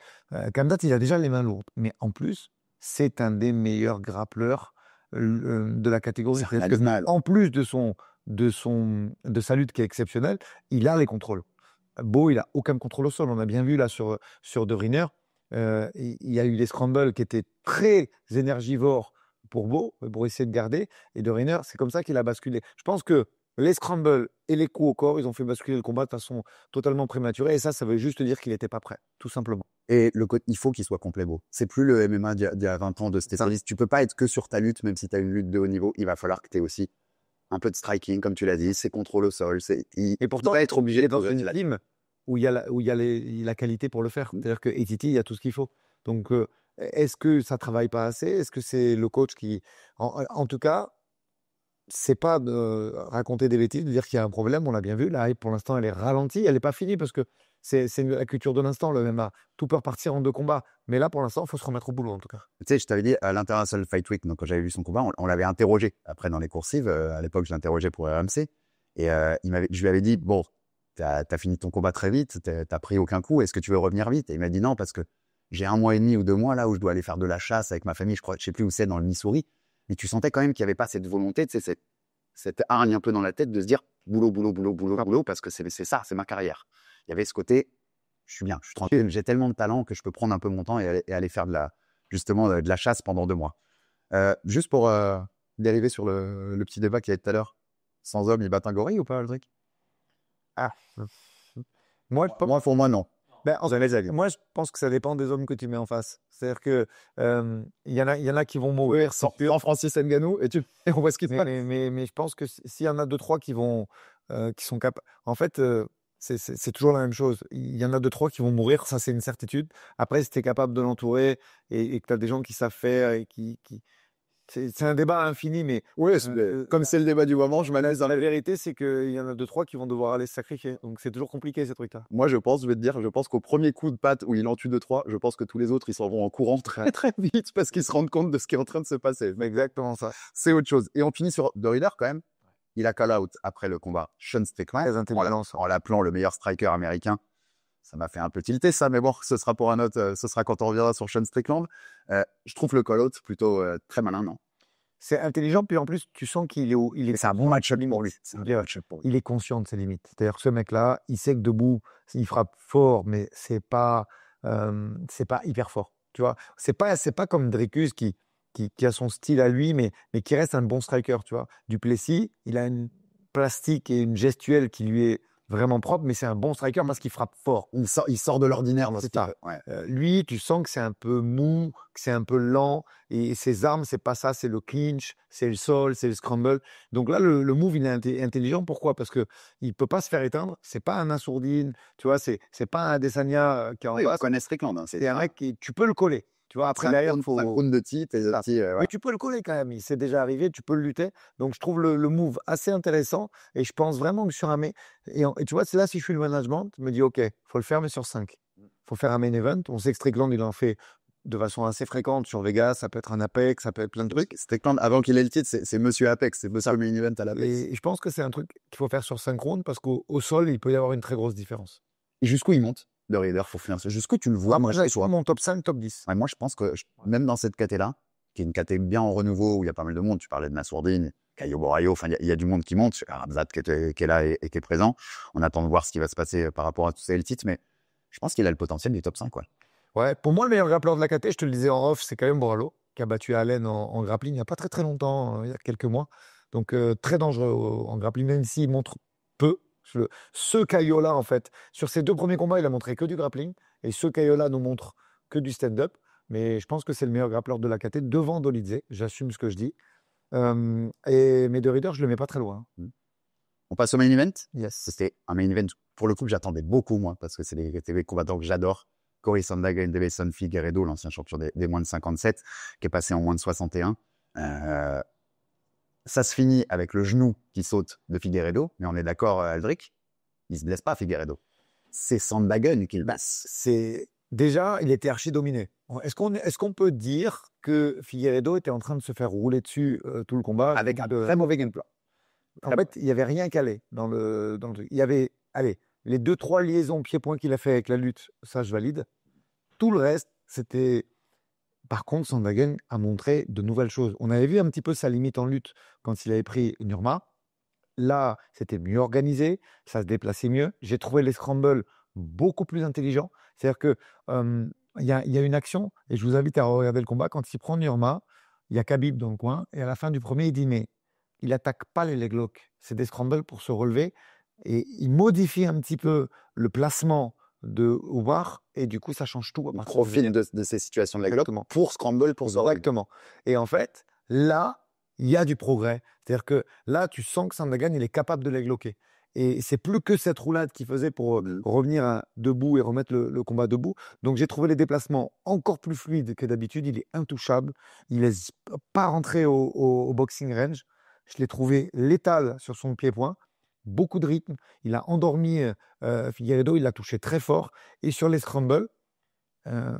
Khamzat, il a déjà les mains lourdes. Mais en plus, c'est un des meilleurs grappleurs de la catégorie. En plus de sa lutte qui est exceptionnelle, il a les contrôles. Beau, il a aucun contrôle au sol. On a bien vu là sur De Ruyner. Il y a eu des scrambles qui étaient très énergivores pour Beau, pour essayer de garder. Et De Ruyner, c'est comme ça qu'il a basculé. Je pense que les scrambles et les coups au corps, ils ont fait basculer le combat de façon totalement prématurée. Et ça veut juste dire qu'il n'était pas prêt, tout simplement. Et il faut qu'il soit complet, Beau. C'est plus le MMA d'il y a 20 ans de Stéphane. Tu peux pas être que sur ta lutte, même si tu as une lutte de haut niveau. Il va falloir que tu aies aussi un peu de striking, comme tu l'as dit, ses contrôles au sol. Et pourtant, va être obligé d'être dans une team où il y a la qualité pour le faire. C'est-à-dire que ATT, il y a tout ce qu'il faut. Donc, est-ce que ça travaille pas assez? Est-ce que c'est le coach qui… En tout cas, c'est pas de raconter des bêtises, de dire qu'il y a un problème. On l'a bien vu. La hype, pour l'instant, elle est ralentie. Elle n'est pas finie parce que c'est la culture de l'instant, le MMA. Tout peut repartir en 2 combats. Mais là, pour l'instant, il faut se remettre au boulot, en tout cas. Tu sais, je t'avais dit, à l'International Fight Week, donc quand j'avais vu son combat, on l'avait interrogé. Après, dans les coursives, à l'époque, je l'interrogeais pour RMC. Et je lui avais dit, bon, t'as fini ton combat très vite, t'as pris aucun coup, est-ce que tu veux revenir vite? Et il m'a dit non, parce que j'ai 1 mois et demi ou 2 mois là où je dois aller faire de la chasse avec ma famille, je sais plus où c'est, dans le Missouri. Mais tu sentais quand même qu'il n'y avait pas cette volonté, tu sais, cette hargne un peu dans la tête de se dire boulot, boulot, boulot, boulot, boulot, parce que c'est ça, c'est ma carrière. Il y avait ce côté, je suis bien, je suis tranquille, j'ai tellement de talent que je peux prendre un peu mon temps et aller faire de la chasse pendant 2 mois. Juste pour dériver sur le petit débat qu'il y avait tout à l'heure, 100 hommes, ils battent un gorille ou pas, Aldric? Ah. Moi, Pour moi, non. ben, Vous avez les avis. moi, je pense que ça dépend des hommes que tu mets en face. C'est-à-dire que il y en a qui vont mourir, c'est sûr. Sans Francis Ngannou et on voit ce qui se passe. Mais je pense que s'il y en a deux, trois qui sont capables. En fait, c'est toujours la même chose. Il y en a deux, trois qui vont mourir, ça c'est une certitude. Après, si tu es capable de l'entourer et que tu as des gens qui savent faire et c'est un débat infini, mais Oui, comme la, c'est le débat du moment, je m'analyse dans la les. vérité, c'est qu'il y en a deux, trois qui vont devoir aller se sacrifier. Donc c'est toujours compliqué ces trucs-là. Moi, je vais te dire, je pense qu'au premier coup de patte où il en tue 2-3, je pense que tous les autres, ils s'en vont en courant très très vite parce qu'ils se rendent compte de ce qui est en train de se passer. Mais exactement ça. C'est autre chose. Et on finit sur The Riddler quand même. Il a call out après le combat Sean Strickland Très intelligent, ça. en l'appelant le meilleur striker américain. Ça m'a fait un peu tilter ça, mais bon, ce sera pour un autre. Ce sera quand on reviendra sur Sean Strickland. Je trouve le call out plutôt très malin, non? C'est intelligent, puis en plus, tu sens C'est un bon match-up pour lui. C'est un bon match-up pour lui. Il est conscient de ses limites. C'est-à-dire que ce mec-là, il sait que debout, il frappe fort, mais c'est pas hyper fort. Tu vois, c'est pas comme Dricus qui a son style à lui, mais qui reste un bon striker. Tu vois, Duplessis, il a une plastique et une gestuelle qui lui est vraiment propre, mais c'est un bon striker parce qu'il frappe fort. Il sort de l'ordinaire dans ce C'est qu'il ça. fait. Ouais. Lui, tu sens que c'est un peu mou, que c'est un peu lent, et ses armes, c'est pas ça, c'est le clinch, c'est le sol, c'est le scramble. Donc là, le move, il est intelligent. Pourquoi? Parce que il peut pas se faire éteindre. C'est pas un Assourdine, tu vois, c'est pas un Adesanya qui est en Oui, on face. connaît Strickland. Hein, C'est un mec qui, tu peux le coller. Tu vois, après, derrière, il faut. 5 rounds de titre et de Ça. petits, Mais ouais. tu peux le coller quand même. Il s'est déjà arrivé, tu peux le lutter. Donc, je trouve le move assez intéressant. Et je pense vraiment que sur un. Et tu vois, c'est là, si je suis le management, je me dis, OK, faut le faire, mais sur 5. Faut faire un main event. On sait que Strickland, il en fait de façon assez fréquente sur Vegas. Ça peut être un Apex, ça peut être plein de trucs. Strickland, avant qu'il ait le titre, c'est Monsieur Apex. C'est Monsieur Main Event à l'Apex. Et je pense que c'est un truc qu'il faut faire sur 5 rounds parce qu'au sol, il peut y avoir une très grosse différence. Et jusqu'où il monte, le Raider, pour finir? Jusqu'où tu le vois? Moi, j'ai mon top 5, top 10. Ouais, moi, je pense que même dans cette caté-là, qui est une caté bien en renouveau, où il y a pas mal de monde, tu parlais de Nassourdine, Caio Borraio, enfin, il y a du monde qui monte, Ramzat qui est là et qui est présent. On attend de voir ce qui va se passer par rapport à tous ces titres, mais je pense qu'il a le potentiel du top 5, quoi. Ouais, pour moi, le meilleur grappleur de la KT, je te le disais en off, c'est quand même Borrallo, qui a battu Allen en grappling il n'y a pas très très longtemps, il y a quelques mois. Donc très dangereux en grappling, même s'il montre peu. Ce Caio-là, en fait, sur ses 2 premiers combats, il a montré que du grappling. Et ce Caio-là nous montre que du stand-up. Mais je pense que c'est le meilleur grappleur de la KT devant Dolidze. J'assume ce que je dis. Mais de Reader, je le mets pas très loin. On passe au main event. Yes. C'était un main event, pour le coup, que j'attendais beaucoup, moi, parce que c'est des combattants que j'adore. Cory Sandhagen, Deiveson Figueiredo, l'ancien champion des moins de 57, qui est passé en moins de 61. Ça se finit avec le genou qui saute de Figueiredo, mais on est d'accord, Aldric, il se blesse pas, Figueiredo. C'est Sandhagen qui le basse. Déjà, il était archi dominé. Est-ce qu'on peut dire que Figueiredo était en train de se faire rouler dessus tout le combat Avec un très mauvais game plan. En fait, il n'y avait rien calé dans le truc. Il y avait, allez, les 2-3 liaisons pied-point qu'il a fait avec la lutte, ça je valide. Tout le reste, c'était. Par contre, Sandhagen a montré de nouvelles choses. On avait vu un petit peu sa limite en lutte quand il avait pris Nurma. Là, c'était mieux organisé, ça se déplaçait mieux. J'ai trouvé les scrambles beaucoup plus intelligents. C'est-à-dire que il y a une action, et je vous invite à regarder le combat. Quand il prend Nurma, il y a Khabib dans le coin, et à la fin du premier, il dit mais il attaque pas les leg locks. C'est des scrambles pour se relever, et il modifie un petit peu le placement de Oubar, et du coup, ça change tout. Il profite de ces situations de leg lock pour scramble, pour se relever. Exactement. Et en fait, là, il y a du progrès. C'est-à-dire que là, tu sens que Sandhagen, il est capable de les bloquer. Et c'est plus que cette roulade qu'il faisait pour revenir debout et remettre le combat debout. Donc, j'ai trouvé les déplacements encore plus fluides que d'habitude. Il est intouchable. Il ne laisse pas rentrer au boxing range. Je l'ai trouvé létal sur son pied-point. Beaucoup de rythme. Il a endormi Figueiredo. Il l'a touché très fort. Et sur les scrambles,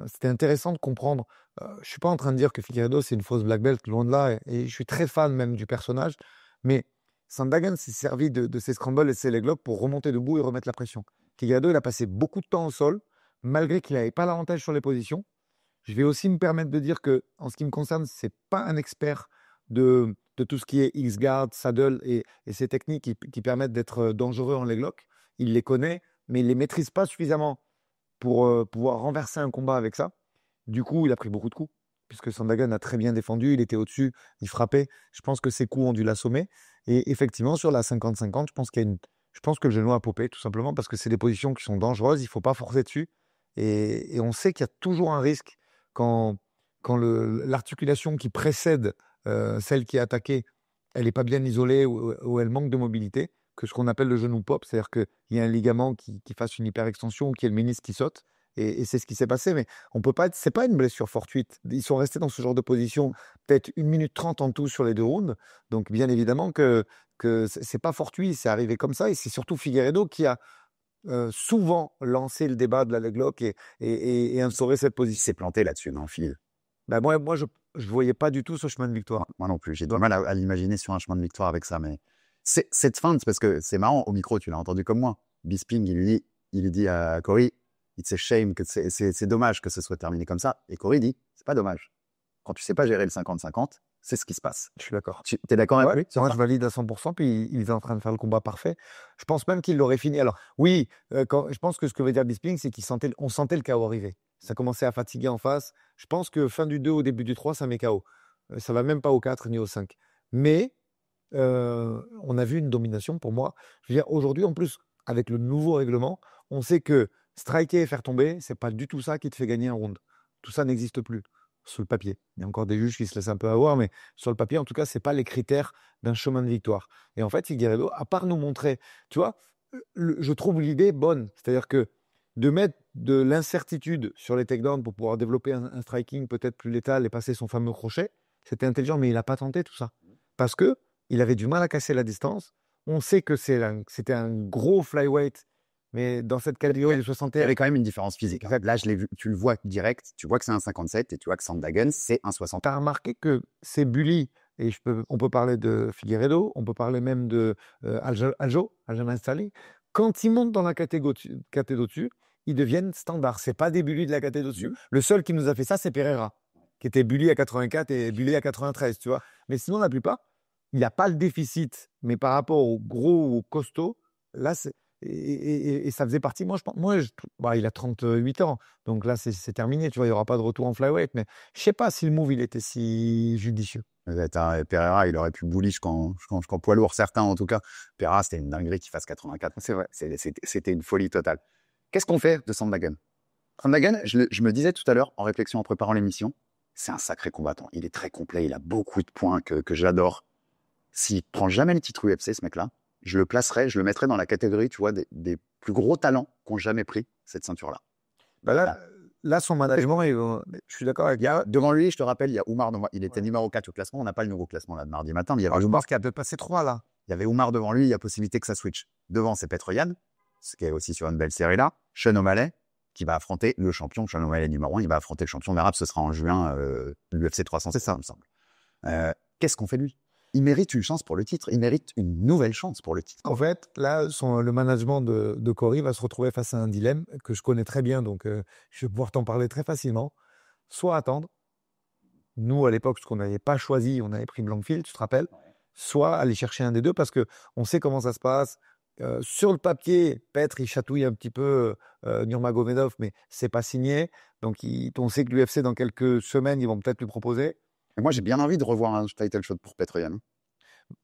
c'était intéressant de comprendre. Je ne suis pas en train de dire que Figueiredo, c'est une fausse black belt, loin de là. Et je suis très fan même du personnage. Mais Sandhagen s'est servi de ses scrambles et de ses leg locks pour remonter debout et remettre la pression. Figueiredo, il a passé beaucoup de temps au sol, malgré qu'il n'avait pas l'avantage sur les positions. Je vais aussi me permettre de dire que, en ce qui me concerne, ce n'est pas un expert de tout ce qui est X-guard, saddle et ces techniques qui permettent d'être dangereux en leg lock. Il les connaît, mais il ne les maîtrise pas suffisamment pour pouvoir renverser un combat avec ça. Du coup, il a pris beaucoup de coups, puisque Sandhagen a très bien défendu, il était au-dessus, il frappait. Je pense que ses coups ont dû l'assommer. Et effectivement, sur la 50-50, je pense qu'il y a une Je pense que le genou a popé, tout simplement, parce que c'est des positions qui sont dangereuses. Il ne faut pas forcer dessus. Et on sait qu'il y a toujours un risque quand, l'articulation qui précède celle qui est attaquée, elle n'est pas bien isolée ou elle manque de mobilité, que ce qu'on appelle le genou pop, c'est-à-dire qu'il y a un ligament qui fasse une hyperextension ou qu'il y ait le ménisque qui saute. Et c'est ce qui s'est passé. Mais on peut pas c'est pas une blessure fortuite. Ils sont restés dans ce genre de position peut-être 1 minute 30 en tout sur les 2 rounds. Donc, bien évidemment que c'est pas fortuit, c'est arrivé comme ça. Et c'est surtout Figueiredo qui a souvent lancé le débat de la leg lock et instauré cette Il position. s'est planté là-dessus, non, Phil? Bah, moi, je voyais pas du tout ce chemin de victoire. Moi non plus. J'ai du Toi? mal à l'imaginer sur un chemin de victoire avec ça. Mais cette feinte, parce que c'est marrant, au micro, tu l'as entendu comme moi. Bisping, il lui dit à Corey, it's a shame, que c'est dommage que ce soit terminé comme ça. Et Corey dit, c'est pas dommage. Quand tu sais pas gérer le 50-50, c'est ce qui se passe. Je suis d'accord. Tu es d'accord avec lui? Moi, je valide à 100%. Puis il est en train de faire le combat parfait. Je pense même qu'il l'aurait fini. Alors, oui, je pense que ce que veut dire Bisping, c'est qu'on sentait le chaos arriver. Ça commençait à fatiguer en face. Je pense que fin du 2 au début du 3, ça met KO. Ça va même pas au 4 ni au 5. Mais on a vu une domination pour moi. Je veux dire, aujourd'hui, en plus, avec le nouveau règlement, on sait que striker et faire tomber, c'est pas du tout ça qui te fait gagner un round. Tout ça n'existe plus sur le papier. Il y a encore des juges qui se laissent un peu avoir, mais sur le papier, en tout cas, c'est pas les critères d'un chemin de victoire. Et en fait, Figueiredo, à part nous montrer, tu vois, je trouve l'idée bonne. C'est-à-dire que de mettre de l'incertitude sur les takedowns pour pouvoir développer un striking peut-être plus létal et passer son fameux crochet, c'était intelligent, mais il n'a pas tenté tout ça. Parce que il avait du mal à casser la distance. On sait que c'était un gros flyweight, mais dans cette catégorie de Il y 61, avait quand même une différence physique. Là, je l'ai vu, tu le vois direct, tu vois que c'est un 57 et tu vois que Sandhagen, c'est un 60. tu as remarqué que c'est Bully, et on peut parler de Figueiredo, on peut parler même de Aljamain Sterling. Quand ils montent dans la catégorie au-dessus, ils deviennent standards. C'est pas des Bully de la catégorie au-dessus. Le seul qui nous a fait ça, c'est Pereira, qui était Bully à 84 et Bully à 93, tu vois. Mais sinon, la plupart, il n'a pas le déficit, mais par rapport aux gros, aux costauds, là, et ça faisait partie. Moi, je pense, il a 38 ans, donc là, c'est terminé. Tu vois, il n'y aura pas de retour en flyweight, mais je sais pas si le move il était si judicieux. Pereira, il aurait pu bullish quand poids lourd, certains en tout cas. Pereira, c'était une dinguerie qu'il fasse 84. C'est vrai. C'était une folie totale. Qu'est-ce qu'on fait de Sandhagen? Sandhagen, je me disais tout à l'heure, en réflexion, en préparant l'émission, c'est un sacré combattant. Il est très complet, il a beaucoup de points que j'adore. S'il prend jamais le titre UFC, ce mec-là, je le mettrais dans la catégorie, tu vois, des plus gros talents qui n'ont jamais pris cette ceinture-là. Bah là, son management, je suis d'accord avec devant lui, je te rappelle, il y a Oumar. Il était numéro 4 au classement. On n'a pas le nouveau classement là de mardi matin. Mais il y avait Oumar qui a peut-être passé 3 là. Il y avait Oumar devant lui. Il y a possibilité que ça switch. Devant, c'est Petroyan, ce qui est aussi sur une belle série là. Sean O'Malley, qui va affronter le champion. Sean O'Malley numéro 1. Il va affronter le champion d'Arabe. Ce sera en juin, l'UFC 300. C'est ça, il me semble. Qu'est-ce qu'on fait de lui? Il mérite une chance pour le titre. Il mérite une nouvelle chance pour le titre. En fait, là, le management de Corey va se retrouver face à un dilemme que je connais très bien, donc je vais pouvoir t'en parler très facilement. Soit attendre. Nous, à l'époque, ce qu'on n'avait pas choisi, on avait pris Blankfield, tu te rappelles. Soit aller chercher un des deux, parce qu'on sait comment ça se passe. Sur le papier, Petr, il chatouille un petit peu Nurmagomedov, mais c'est pas signé. Donc, on sait que l'UFC, dans quelques semaines, ils vont peut-être lui proposer. Et moi, j'ai bien envie de revoir un title shot pour Petroyan.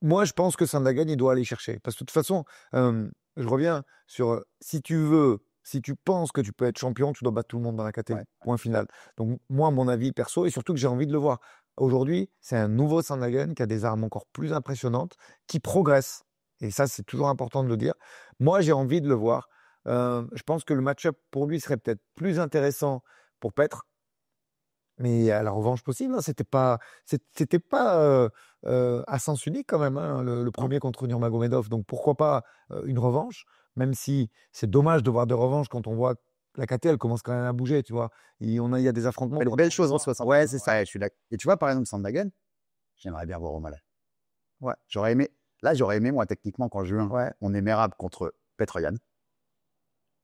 Moi, je pense que Sandhagen, il doit aller chercher. Parce que de toute façon, je reviens sur si tu penses que tu peux être champion, tu dois battre tout le monde dans la catégorie. Point final. Donc, moi, mon avis perso, et surtout que j'ai envie de le voir. Aujourd'hui, c'est un nouveau Sandhagen qui a des armes encore plus impressionnantes, qui progresse. Et ça, c'est toujours important de le dire. Moi, j'ai envie de le voir. Je pense que le match-up pour lui serait peut-être plus intéressant pour Petr. Mais il y a la revanche possible. Hein. C'était pas à sens unique quand même, hein, le premier contre Nurmagomedov. Donc pourquoi pas une revanche, même si c'est dommage de voir des revanches quand on voit la KT, elle commence quand même à bouger, tu vois. Il y a des affrontements. Une belle chose en 60. Ouais, c'est ça. Ouais, je suis d'accord. Et tu vois, par exemple, Sandhagen, j'aimerais bien voir O'Malley. Ouais. J'aurais aimé, moi, techniquement, qu'en juin, on est Merab contre Petroyan.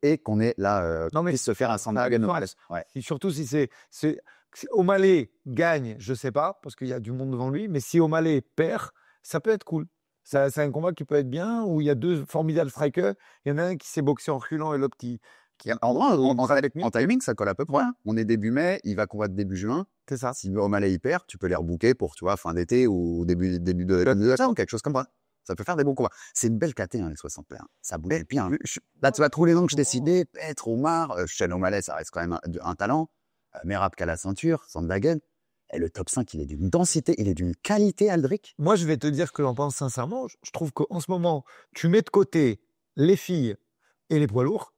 Et qu'on est là, puisse se faire un Sandhagen. Ouais. Et surtout si c'est O'Malley gagne, je sais pas, parce qu'il y a du monde devant lui, mais si O'Malley perd, ça peut être cool. C'est un combat qui peut être bien, où il y a deux formidables strikers. Il y en a un qui s'est boxé en reculant et l'autre qui en timing, ça colle à peu près. Hein. On est début mai, il va combattre début juin. C'est ça. Si O'Malley y perd, tu peux les rebooker pour, tu vois, fin d'été ou début de ou quelque chose comme ça. Ça peut faire des bons combats. C'est une belle KT, hein, les 61. Ça bouge bien. Là, tu vois, tous les noms que je t'ai cités, Petre, Omar, Shane O'Malley, ça reste quand même un talent. Merab qui a la ceinture, Sandhagen. Et le top 5, il est d'une densité, il est d'une qualité, Aldric. Moi, je vais te dire ce que j'en pense sincèrement. Je trouve qu'en ce moment, tu mets de côté les filles et les poids lourds,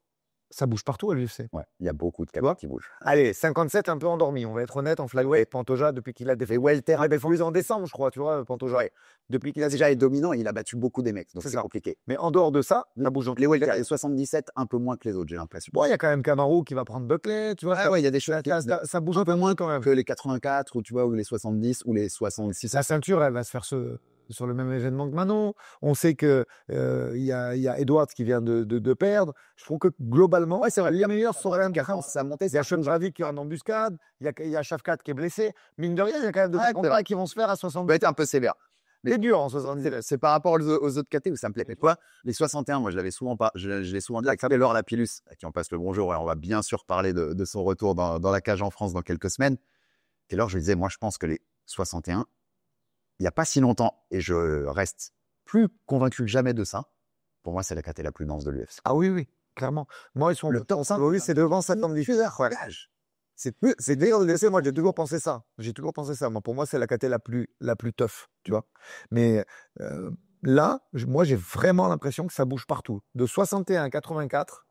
ça bouge partout à l'UFC. Ouais, il y a beaucoup de Tu vois KT qui bougent. Allez, 57 un peu endormi, on va être honnête, en flyweight, Pantoja, depuis qu'il a défait welter, il a défendu en décembre, je crois, tu vois, Pantoja. Ouais. Depuis qu'il a Déjà, il est dominant, il a battu beaucoup des mecs, donc C'est c'est ça. compliqué. Mais en dehors de ça, ça bouge. Les welter, les 77, un peu moins que les autres, j'ai l'impression. Bon, il y a quand même Kamaru qui va prendre Buckley, tu vois. Ouais, il y a des choses Ça bouge un peu moins quand même. que les 84, ou tu vois, ou les 70, ou les 66. La ceinture, elle va se faire sur le même événement que Manon. On sait que il y a Edwards qui vient de perdre. Je trouve que globalement, Ouais, c'est vrai. les meilleurs sont rien de Ça a monté, Il y a Shondravi qui est en embuscade, il y a Shafkat qui est blessé. Mine de rien, il y a quand même Ouais, deux combats qui vont se faire à 70. peut être un peu sévère. C'est dur en 70. C'est par rapport aux autres KT où ça me plaît. Mais toi, les 61, moi, je l'avais souvent pas. Je l'ai souvent dit avec Taylor Lapillus, à qui on passe le bonjour, et on va bien sûr parler de son retour dans la cage en France dans quelques semaines. Taylor, je lui disais, moi, je pense que les 61, il n'y a pas si longtemps, et je reste plus convaincu que jamais de ça. Pour moi, c'est la KT la plus dense de l'UFC. Ah oui, clairement. Moi, ils sont Le top 5, oui, c'est devant 70. Ouais. C'est dur de laisser. Moi, j'ai toujours pensé ça. Moi, pour moi, c'est la KT la plus tough, tu vois. Mais là, moi, j'ai vraiment l'impression que ça bouge partout. De 61 à 84,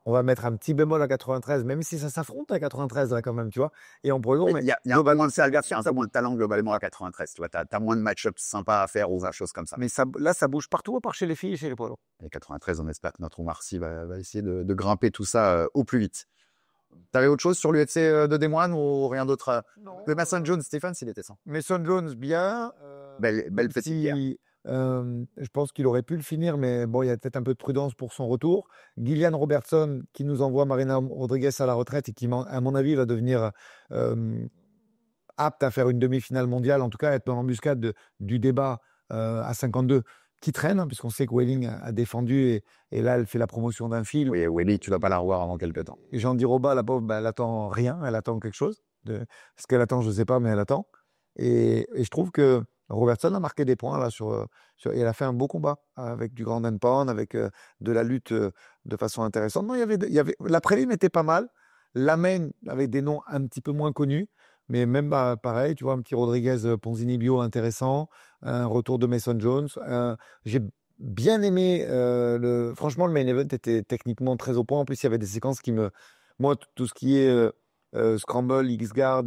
on va mettre un petit bémol à 93, même si ça s'affronte à 93 là, quand même, tu vois. Et en prolong, il y a un peu moins de salvation, un moins de talent globalement à 93. Tu vois, t'as moins de match-ups sympas à faire ou des choses comme ça. mais là, ça bouge partout, à part chez les filles et chez les poids lourds. Et 93, on espère que notre Omar Sy va essayer de grimper tout ça au plus vite. T'avais autre chose sur l'UFC de Des Moines ou rien d'autre? Le Mason Jones, Stephens, il était sans. Mason Jones, bien. Belle petite guerre. Je pense qu'il aurait pu le finir, mais bon, il y a peut-être un peu de prudence pour son retour. Gillian Robertson, qui nous envoie Marina Rodriguez à la retraite et qui, à mon avis, va devenir apte à faire une demi-finale mondiale, en tout cas être dans l'embuscade du débat à 52, qui traîne, hein, puisqu'on sait que Welling a défendu et là, elle fait la promotion d'un film. Oui, Welly, tu ne dois pas la revoir avant quelques temps. Et Jean Diroba, la pauvre, elle attend rien, elle attend quelque chose. Ce qu'elle attend, je ne sais pas, mais elle attend. Et je trouve que Robertson a marqué des points là et elle a fait un beau combat avec du grand and pound, avec de la lutte de façon intéressante. Non, la prélim était pas mal. La main avec des noms un petit peu moins connus, mais même pareil, tu vois, un petit Rodriguez Ponzini Bio intéressant, un retour de Mason Jones. J'ai bien aimé franchement, le main event était techniquement très au point. En plus, il y avait des séquences moi, tout ce qui est Scramble, X-Guard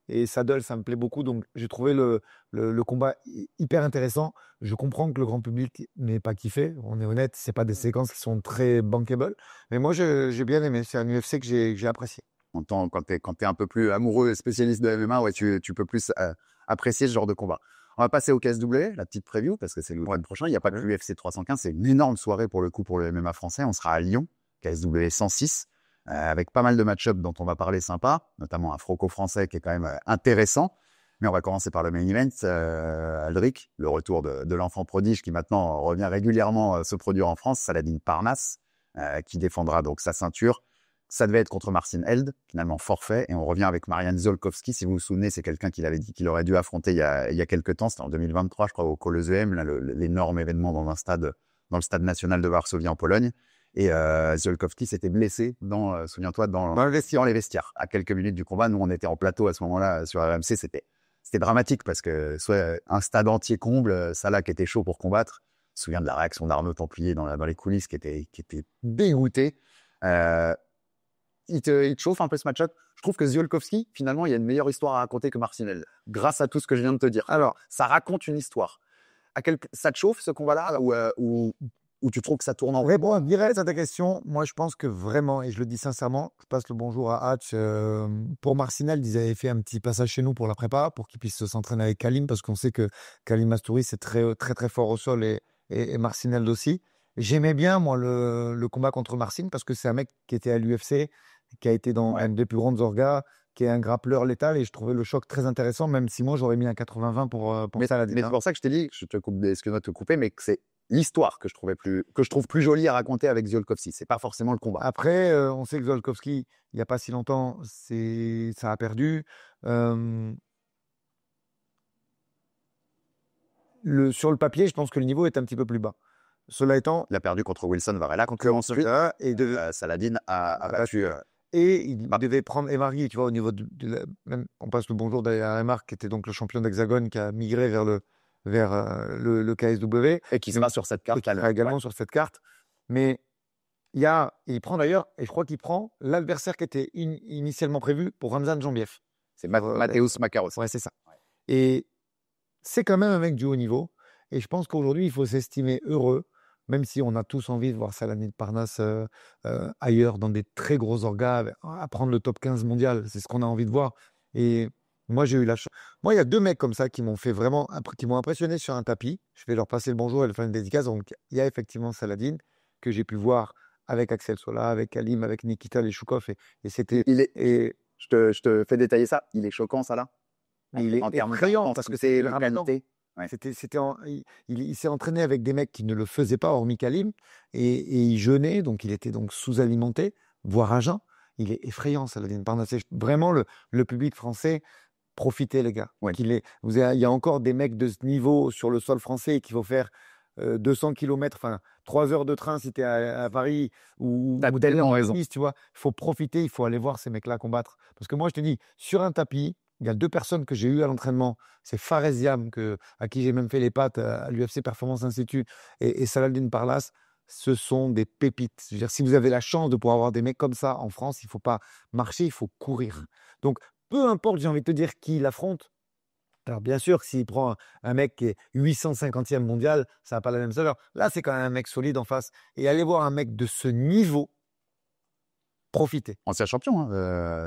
et Saddle, ça me plaît beaucoup. Donc, j'ai trouvé le combat hyper intéressant. Je comprends que le grand public n'ait pas kiffé. On est honnête, c'est pas des séquences qui sont très bankable. Mais moi, j'ai bien aimé. C'est un UFC que j'ai apprécié. Quand tu es un peu plus amoureux et spécialiste de MMA, ouais, tu peux plus apprécier ce genre de combat. On va passer au KSW, la petite preview, parce que c'est le mois prochain. Il n'y a pas que l'UFC 315. C'est une énorme soirée pour le coup pour le MMA français. On sera à Lyon, KSW 106. Avec pas mal de match-ups dont on va parler sympa, notamment un franco-français qui est quand même intéressant. Mais on va commencer par le main event, Aldric, le retour de l'enfant prodige qui maintenant revient régulièrement se produire en France, Saladin Parnasse, qui défendra donc sa ceinture. Ça devait être contre Marcin Held, finalement forfait, et on revient avec Marian Ziolkowski. Si vous vous souvenez, c'est quelqu'un qu'il avait dit qu'il aurait dû affronter il y a quelques temps, c'était en 2023, je crois, au Colosseum, l'énorme événement dans le stade national de Varsovie en Pologne. Et Ziolkowski s'était blessé souviens-toi, dans les vestiaires. À quelques minutes du combat, nous, on était en plateau à ce moment-là sur RMC. C'était dramatique parce que soit un stade entier comble, Salah qui était chaud pour combattre. Je me souviens de la réaction d'Arnaud Templier dans les coulisses qui était dégoûté. Il te chauffe un peu ce match-up. Je trouve que Ziolkowski, finalement, il y a une meilleure histoire à raconter que Marcinelle, grâce à tout ce que je viens de te dire. Alors, ça raconte une histoire. Ça te chauffe ce combat-là ou tu trouves que ça tourne en vrai? Bon, direct à ta question, moi je pense que vraiment, et je le dis sincèrement, je passe le bonjour à Hatch. Pour Marcinelle, ils avaient fait un petit passage chez nous pour la prépa, pour qu'il puisse s'entraîner avec Kalim, parce qu'on sait que Kalim Mastouri, c'est très, très, très fort au sol et Marcinelle aussi. J'aimais bien, moi, le combat contre Marcin, parce que c'est un mec qui était à l'UFC, qui a été dans une des plus grandes orgas, qui est un grappleur létal, et je trouvais le choc très intéressant, même si moi j'aurais mis un 80-20 pour Saladin. Mais c'est pour ça que je t'ai dit, excuse-moi de te couper, mais que c'est l'histoire que je trouve plus jolie à raconter avec Ziolkowski. C'est pas forcément le combat. Après, on sait que Ziolkowski, il n'y a pas si longtemps, ça a perdu. sur le papier, je pense que le niveau est un petit peu plus bas. Cela étant, Il a perdu contre Wilson Varela, contre ensuite Saladin a battu. Et il devait prendre Emargui, tu vois, au niveau même, on passe le bonjour d'ailleurs à Emar, qui était donc le champion d'Hexagone, qui a migré vers le KSW. Et qui sera sur cette carte. Qui sera également sur cette carte. Mais il prend d'ailleurs, et je crois qu'il prend l'adversaire qui était initialement prévu pour Ramzan Jambiev. C'est Mateusz Makaros. Ouais, c'est ça. Et c'est quand même un mec du haut niveau. Et je pense qu'aujourd'hui, il faut s'estimer heureux, même si on a tous envie de voir Saladin Parnasse ailleurs, dans des très gros orgas, à prendre le top 15 mondial. C'est ce qu'on a envie de voir. Et moi, j'ai eu la chance. Moi, il y a 2 mecs comme ça qui m'ont fait vraiment, qui m'ont impressionné sur un tapis. Je vais leur passer le bonjour et leur faire une dédicace. Donc, il y a effectivement Saladin, que j'ai pu voir avec Axel Sola, avec Alim, avec Nikita Leshukov. Et c'était. Je te fais détailler ça. Il est choquant, ça là. Il est effrayant parce que c'est la qualité. Ouais. Il s'est entraîné avec des mecs qui ne le faisaient pas, hormis Kalim, et il jeûnait, donc il était donc sous-alimenté, voire à jeun. Il est effrayant, Saladin Parnasse. Vraiment, le public français, profitez, les gars. Ouais. Il y a encore des mecs de ce niveau sur le sol français qu'il faut faire 200 km, enfin 3 heures de train si tu es à Paris ou tellement raison. Tu vois, il faut profiter, il faut aller voir ces mecs-là combattre. Parce que moi, je te dis, sur un tapis, il y a 2 personnes que j'ai eues à l'entraînement. C'est Fares Ziam, à qui j'ai même fait les pattes à l'UFC Performance Institute, et Saladin Parnasse. Ce sont des pépites. Je veux dire, si vous avez la chance de pouvoir avoir des mecs comme ça en France, il ne faut pas marcher, il faut courir. Donc, peu importe, j'ai envie de te dire qui l'affronte. Alors, bien sûr, s'il prend un mec qui est 850e mondial, ça n'a pas la même saveur. Là, c'est quand même un mec solide en face. Et aller voir un mec de ce niveau, profiter. Ancien champion,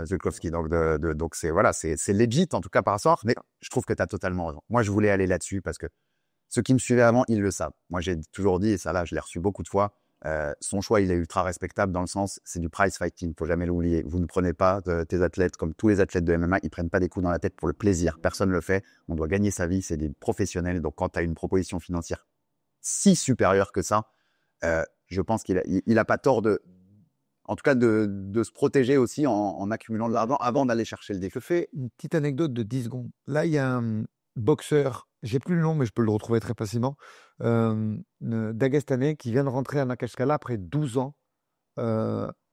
Zulkowski. Donc, c'est legit, en tout cas, par rapport. Mais je trouve que tu as totalement raison. Moi, je voulais aller là-dessus parce que ceux qui me suivaient avant, ils le savent. Moi, j'ai toujours dit, et ça là, je l'ai reçu beaucoup de fois, son choix, il est ultra respectable dans le sens, c'est du prize fighting, il ne faut jamais l'oublier. Vous ne prenez pas tes athlètes, comme tous les athlètes de MMA, ils ne prennent pas des coups dans la tête pour le plaisir. Personne ne le fait. On doit gagner sa vie, c'est des professionnels. Donc, quand tu as une proposition financière si supérieure que ça, je pense qu'il a pas tort en tout cas de se protéger aussi en accumulant de l'argent avant d'aller chercher le défi. Je fais une petite anecdote de 10 secondes. Là, il y a un boxeur, j'ai plus le nom, mais je peux le retrouver très facilement, Dagestanais, qui vient de rentrer à Makashkala après 12 ans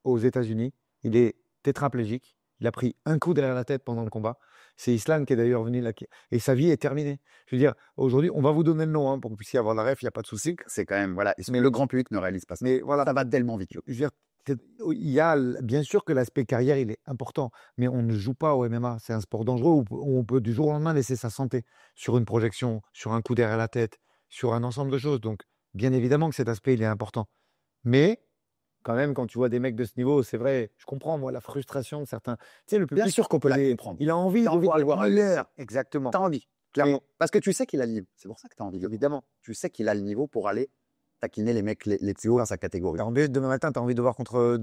aux États-Unis. Il est tétraplégique. Il a pris un coup derrière la tête pendant le combat. C'est Islam qui est d'ailleurs venu là. Et sa vie est terminée. Je veux dire, aujourd'hui, on va vous donner le nom pour que vous puissiez avoir la ref, il n'y a pas de souci. C'est quand même, voilà. Mais le grand public ne réalise pas ça. Mais voilà. Ça va tellement vite. Je veux dire, il y a bien sûr que l'aspect carrière, il est important, mais on ne joue pas au MMA. C'est un sport dangereux où on peut du jour au lendemain laisser sa santé sur une projection, sur un coup derrière la tête, sur un ensemble de choses. Donc, bien évidemment que cet aspect, il est important. Mais, quand même, quand tu vois des mecs de ce niveau, c'est vrai, je comprends, moi, la frustration de certains. Tu sais, le public, bien sûr qu'on peut la comprendre. Il a envie de le voir à l'heure. Exactement. Tu as envie, clairement. Parce que tu sais qu'il a le niveau. C'est pour ça que tu as envie, évidemment. Tu sais qu'il a le niveau pour aller taquiner les mecs les plus hauts dans sa catégorie. Alors, demain matin, tu as envie de voir contre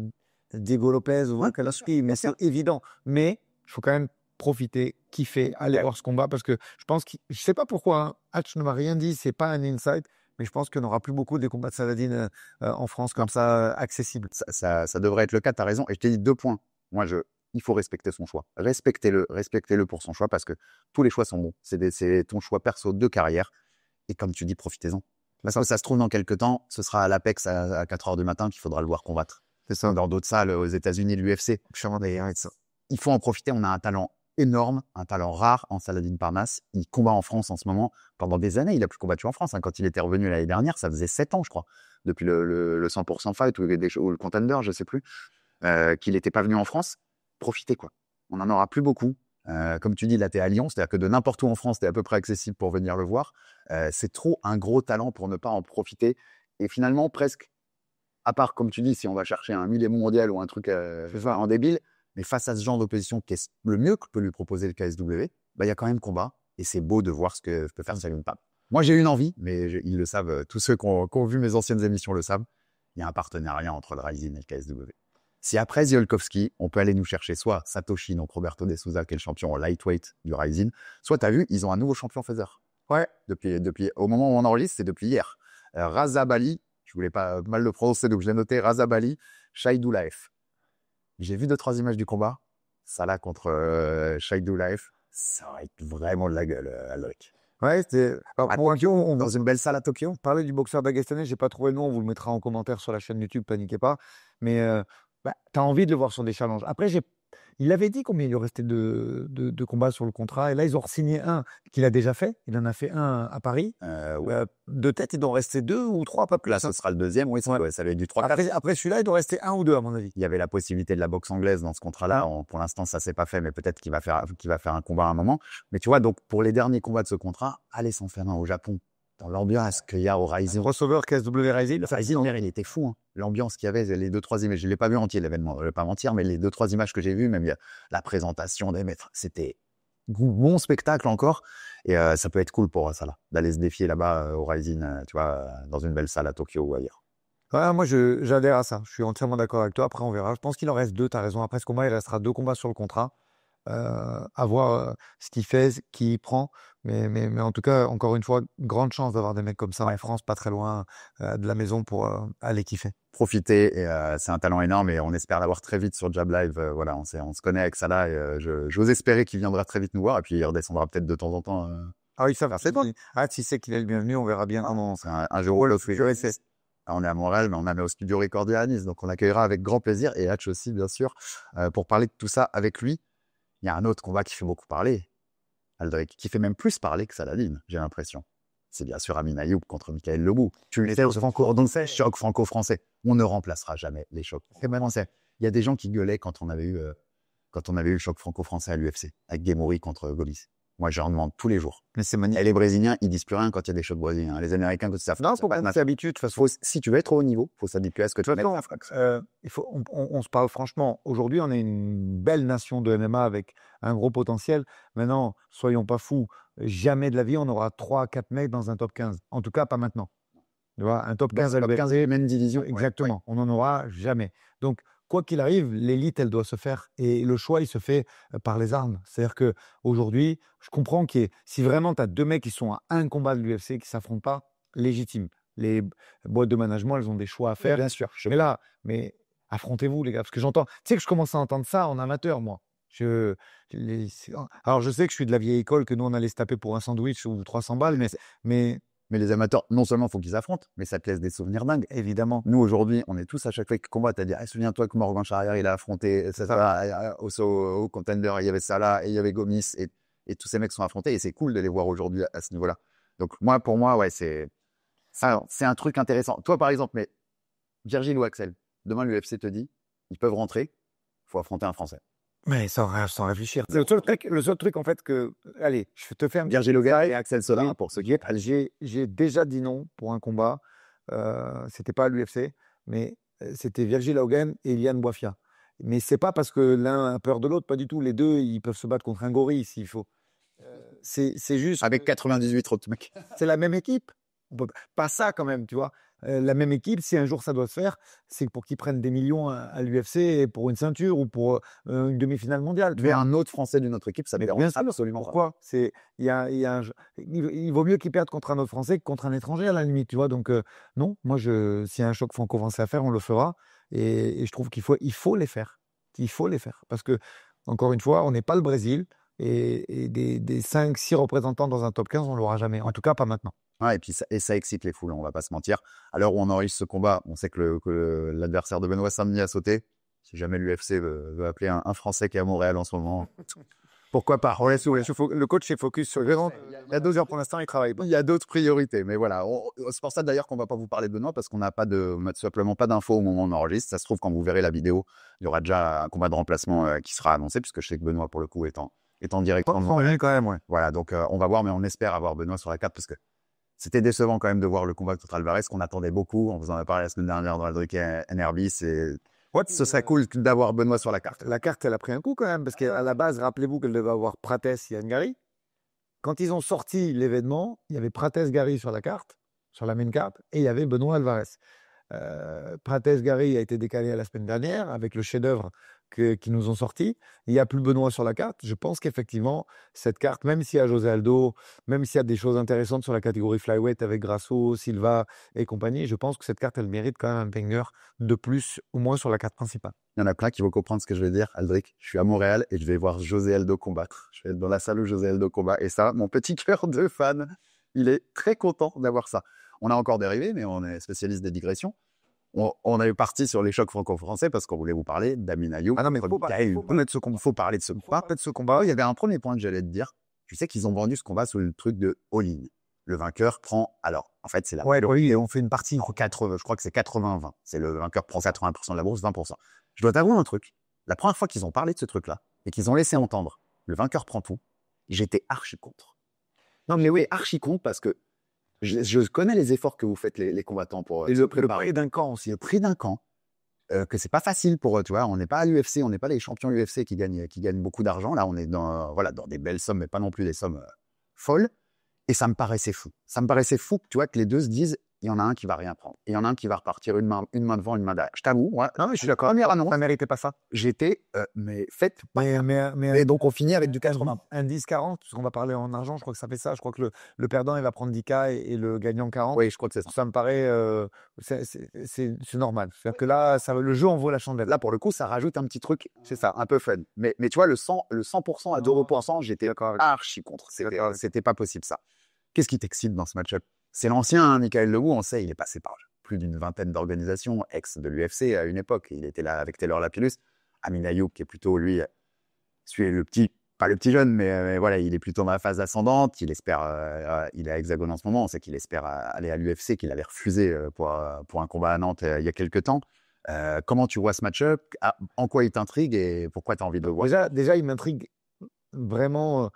Diego Lopez ou Volkanovski, mais c'est évident. Mais il faut quand même profiter, kiffer, aller voir ce combat, parce que je pense je ne sais pas pourquoi, Hatch ne m'a rien dit, c'est pas un insight, mais je pense qu'il n'y en aura plus beaucoup des combats de Saladin en France comme ça, accessibles. Ça devrait être le cas, tu as raison. Et je t'ai dit 2 points. Moi, il faut respecter son choix. Respectez-le pour son choix, parce que tous les choix sont bons. C'est ton choix perso de carrière. Et comme tu dis, profitez-en. Parce que ça se trouve, dans quelques temps, ce sera à l'Apex à 4 h du matin qu'il faudra le voir combattre. C'est ça. Dans d'autres salles aux États-Unis, l'UFC. Il faut en profiter. On a un talent énorme, un talent rare en Saladin Parnasse. Il combat en France en ce moment. Pendant des années, il n'a plus combattu en France. Quand il était revenu l'année dernière, ça faisait 7 ans, je crois, depuis le 100% fight ou le contender, je ne sais plus, qu'il n'était pas venu en France. Profitez, quoi. On n'en aura plus beaucoup. Comme tu dis, là, tu es à Lyon, c'est-à-dire que de n'importe où en France, tu es à peu près accessible pour venir le voir. C'est trop un gros talent pour ne pas en profiter. Et finalement, presque, à part, comme tu dis, si on va chercher un millier mondial ou un truc en débile, mais face à ce genre d'opposition qui est le mieux que peut lui proposer le KSW, il y a quand même combat. Et c'est beau de voir ce que peut faire Salim Pab. Moi, j'ai une envie, mais ils le savent, tous ceux qui ont vu mes anciennes émissions le savent, il y a un partenariat entre le Rising et le KSW. Si après Ziolkowski, on peut aller nous chercher soit Satoshi, donc Roberto De Souza, qui est le champion en lightweight du Rising, soit tu as vu, ils ont un nouveau champion feather. Ouais. Depuis, au moment où on enregistre, c'est depuis hier. Razabali, je voulais pas mal le prononcer, donc je l'ai noté, Razabali Shaidoulaev. J'ai vu 2-3 images du combat. Ça là contre Shaidoulaev, ça va être vraiment de la gueule, Alric. Ouais, c'était. Alors, À pour Tokyo, on dans une belle salle à Tokyo. parlait du boxeur dagestanais, j'ai pas trouvé le nom, on vous le mettra en commentaire sur la chaîne YouTube, paniquez pas. Mais bah, tu as envie de le voir sur des challenges. Après, il avait dit combien il lui restait de combats sur le contrat. Et là, ils ont signé un qu'il a déjà fait. Il en a fait un à Paris. Oui. De tête, il doit en rester 2 ou 3, pas plus. Là, ce sera le deuxième. Oui, Ouais. ça va être du 3-4. Après celui-là, il doit rester 1 ou 2 à mon avis. Il y avait la possibilité de la boxe anglaise dans ce contrat-là. Pour l'instant, ça s'est pas fait, mais peut-être qu'il va faire un combat à un moment. Mais tu vois, donc, pour les derniers combats de ce contrat, allez s'en faire un au Japon. Dans l'ambiance qu'il y a au Rising. Crossover KSW Rising. Le Rising, il était fou. Hein. L'ambiance qu'il y avait, les 2-3 images, je l'ai pas vu entier l'événement, je vais pas mentir, mais les 2-3 images que j'ai vues, même la présentation des maîtres, c'était bon spectacle encore. Et ça peut être cool pour ça là, d'aller se défier là-bas au Rising, tu vois, dans une belle salle à Tokyo ou ailleurs. Ouais, moi, j'adhère à ça. Je suis entièrement d'accord avec toi. Après, on verra. Je pense qu'il en reste 2, tu as raison. Après ce combat, il restera 2 combats sur le contrat. À voir ce qu'il fait, qui il prend. Mais en tout cas, encore une fois, grande chance d'avoir des mecs comme ça en France, pas très loin de la maison pour aller kiffer. Profiter, et c'est un talent énorme et on espère l'avoir très vite sur Jab Live. Voilà, on se connaît avec Salah et j'ose espérer qu'il viendra très vite nous voir et puis il redescendra peut-être de temps en temps. Ah oui, ça va. C'est bon. S'il sait qu'il est le bienvenu, on verra bien comment. C'est un jour où l'autre. On est à Montréal, mais on est au studio Recordia à Nice, donc on accueillera avec grand plaisir et Hatch aussi, bien sûr, pour parler de tout ça avec lui. Il y a un autre combat qui fait beaucoup parler, Aldric, qui fait même plus parler que Saladin, j'ai l'impression. C'est bien sûr Amin Ayoub contre Michael Lebou. Tu l'étais au choc franco-français. On ne remplacera jamais les chocs. Il y a des gens qui gueulaient quand on avait eu le choc franco-français à l'UFC, avec Guémouri contre Golis. Moi, j'en demande tous les jours. Mais c'est magnifique. Et les Brésiliens, ils disent plus rien quand il y a des chocs brésiliens. Les Américains, quand ça Non, faut pas s'habituer de toute façon. Si tu veux être au haut niveau, faut s'habituer à ce que tu mettes la frappe. On se parle franchement. Aujourd'hui, on est une belle nation de MMA avec un gros potentiel. Maintenant, soyons pas fous. Jamais de la vie, on aura 3-4 mecs dans un top 15. En tout cas, pas maintenant. Tu vois, un top 15 même division. Exactement. Ouais. On n'en aura jamais. Donc, quoi qu'il arrive, l'élite, elle doit se faire. Et le choix, il se fait par les armes. C'est-à-dire qu'aujourd'hui, je comprends si vraiment tu as 2 mecs qui sont à un combat de l'UFC, qui ne s'affrontent pas, légitime. Les boîtes de management, elles ont des choix à faire. Bien sûr. Mais affrontez-vous, les gars. Parce que j'entends. Tu sais que je commence à entendre ça en amateur, moi. Alors, je sais que je suis de la vieille école, que nous, on allait se taper pour un sandwich ou 300 balles, mais les amateurs, non seulement il faut qu'ils affrontent, mais ça te laisse des souvenirs dingues. Évidemment. Nous, aujourd'hui, on est tous à chaque fois que combat, tu as dit, souviens-toi que Morgan Charrière, il a affronté au contender, il y avait Salah et il y avait Gomis et tous ces mecs sont affrontés et c'est cool de les voir aujourd'hui à ce niveau-là. Donc, pour moi, ouais, c'est un truc intéressant. Toi, par exemple, mais Virgile ou Axel, demain, l'UFC te dit, ils peuvent rentrer, il faut affronter un Français. Mais sans réfléchir. Le seul truc, en fait, allez, je te fais un Virgile Hogan et Axel Solin, pour ceux qui est. J'ai déjà dit non pour un combat. C'était pas à l'UFC, mais c'était Virgile Hogan et Liane Boifia. Mais c'est pas parce que l'un a peur de l'autre, pas du tout. Les deux, ils peuvent se battre contre un gorille s'il faut. C'est juste. Avec 98 autres mecs. C'est la même équipe. Pas ça quand même, tu vois. La même équipe, si un jour ça doit se faire, c'est pour qu'ils prennent des millions à l'UFC pour une ceinture ou pour une demi-finale mondiale. Tu veux un autre Français d'une autre équipe, ça me dérange absolument. Pourquoi il vaut mieux qu'ils perdent contre un autre Français que contre un étranger à la limite, tu vois. Donc non, moi s'il y a un choc franco-français à faire, on le fera. Et je trouve qu'il faut les faire. Il faut les faire. Parce que, encore une fois, on n'est pas le Brésil. Et des 5-6 représentants dans un top 15, on ne l'aura jamais. En tout cas, pas maintenant. Ouais, et puis ça excite les foules, on va pas se mentir. À l'heure où on enregistre ce combat, on sait que l'adversaire de Benoît Saint-Denis a sauté. Si jamais l'UFC veut appeler un Français qui est à Montréal en ce moment, pourquoi pas? Le coach est focus sur le grand. Il y a 2 heures pour l'instant, il travaille. Il y a d'autres priorités, mais voilà. C'est pour ça d'ailleurs qu'on va pas vous parler de Benoît parce qu'on n'a simplement pas d'infos au moment où on enregistre. Ça se trouve, quand vous verrez la vidéo, il y aura déjà un combat de remplacement qui sera annoncé, puisque je sais que Benoît, pour le coup, est en direct. Quand même, ouais. Voilà, donc on va voir, mais on espère avoir Benoît sur la carte parce que c'était décevant quand même de voir le combat contre Alvarez, qu'on attendait beaucoup. On vous en a parlé la semaine dernière dans Aldric NRB. Ce serait cool d'avoir Benoît sur la carte. La carte, elle a pris un coup quand même, parce qu'à la base, rappelez-vous qu'elle devait avoir Prates et Ngari. Quand ils ont sorti l'événement, il y avait Prates Gary sur la carte, sur la main carte, et il y avait Benoît Alvarez. Prates Gary a été décalé à la semaine dernière avec le chef-d'œuvre qu'ils nous ont sorti. Il n'y a plus Benoît sur la carte. Je pense qu'effectivement, cette carte, même s'il y a José Aldo, même s'il y a des choses intéressantes sur la catégorie flyweight avec Grasso, Silva et compagnie, je pense que cette carte, elle mérite quand même un banger de plus, au moins sur la carte principale. Il y en a plein qui vont comprendre ce que je vais dire. Aldric, je suis à Montréal et je vais voir José Aldo combattre. Je vais être dans la salle où José Aldo combat. Et ça, mon petit cœur de fan, il est très content d'avoir ça. On a encore dérivé, mais on est spécialiste des digressions. On est parti sur les chocs franco-français parce qu'on voulait vous parler d'Amin Ayoub. Ah non, mais faut parler de ce combat. Faut parler de ce combat. Il y avait un premier point que j'allais te dire. Tu sais qu'ils ont vendu ce combat sous le truc de all-in. Le vainqueur prend. Alors, en fait, c'est la. Ouais, oui, on fait une partie. Je crois que c'est 80-20. C'est le vainqueur prend 80% de la bourse, 20%. Je dois t'avouer un truc. La première fois qu'ils ont parlé de ce truc-là et qu'ils ont laissé entendre le vainqueur prend tout, j'étais archi contre. Non, mais oui, archi contre parce que je connais les efforts que vous faites les combattants pour. Et le prix d'un camp aussi. Le prix d'un camp. Que c'est pas facile pour eux, tu vois. On n'est pas à l'UFC, on n'est pas les champions UFC qui gagnent beaucoup d'argent. Là, on est dans des belles sommes, mais pas non plus des sommes folles. Et ça me paraissait fou. Ça me paraissait fou, tu vois, que les deux se disent, il y en a un qui va rien prendre. Et il y en a un qui va repartir une main devant, une main derrière. Je t'avoue, ouais, non, mais je suis d'accord. Première annonce, ça méritait pas ça. j'étais, mais faites. Mais donc, on finit avec du 80. Un 10-40, parce qu'on va parler en argent, je crois que ça fait ça. Je crois que le perdant, il va prendre 10K et le gagnant 40. Oui, je crois que c'est ça. Ça me paraît, c'est normal. C'est-à-dire que là, le jeu en vaut la chandelle. Là, pour le coup, ça rajoute un petit truc, c'est ça, un peu fun. Mais tu vois, le 100% à 2%, j'étais archi contre. C'était pas possible, ça. Qu'est-ce qui t'excite dans ce match-up? C'est l'ancien, hein, Michael Leroux, on sait, il est passé par plus d'une vingtaine d'organisations, ex de l'UFC à une époque. Il était là avec Taylor Lapillus. Amin Ayoub, qui est plutôt, lui, le petit, pas le petit jeune, mais voilà, il est plutôt dans la phase ascendante. Il espère, il est à Hexagone en ce moment. On sait qu'il espère aller à l'UFC, qu'il avait refusé pour un combat à Nantes il y a quelques temps. Comment tu vois ce match-up? En quoi il t'intrigue et pourquoi tu as envie de le voir? Déjà, il m'intrigue vraiment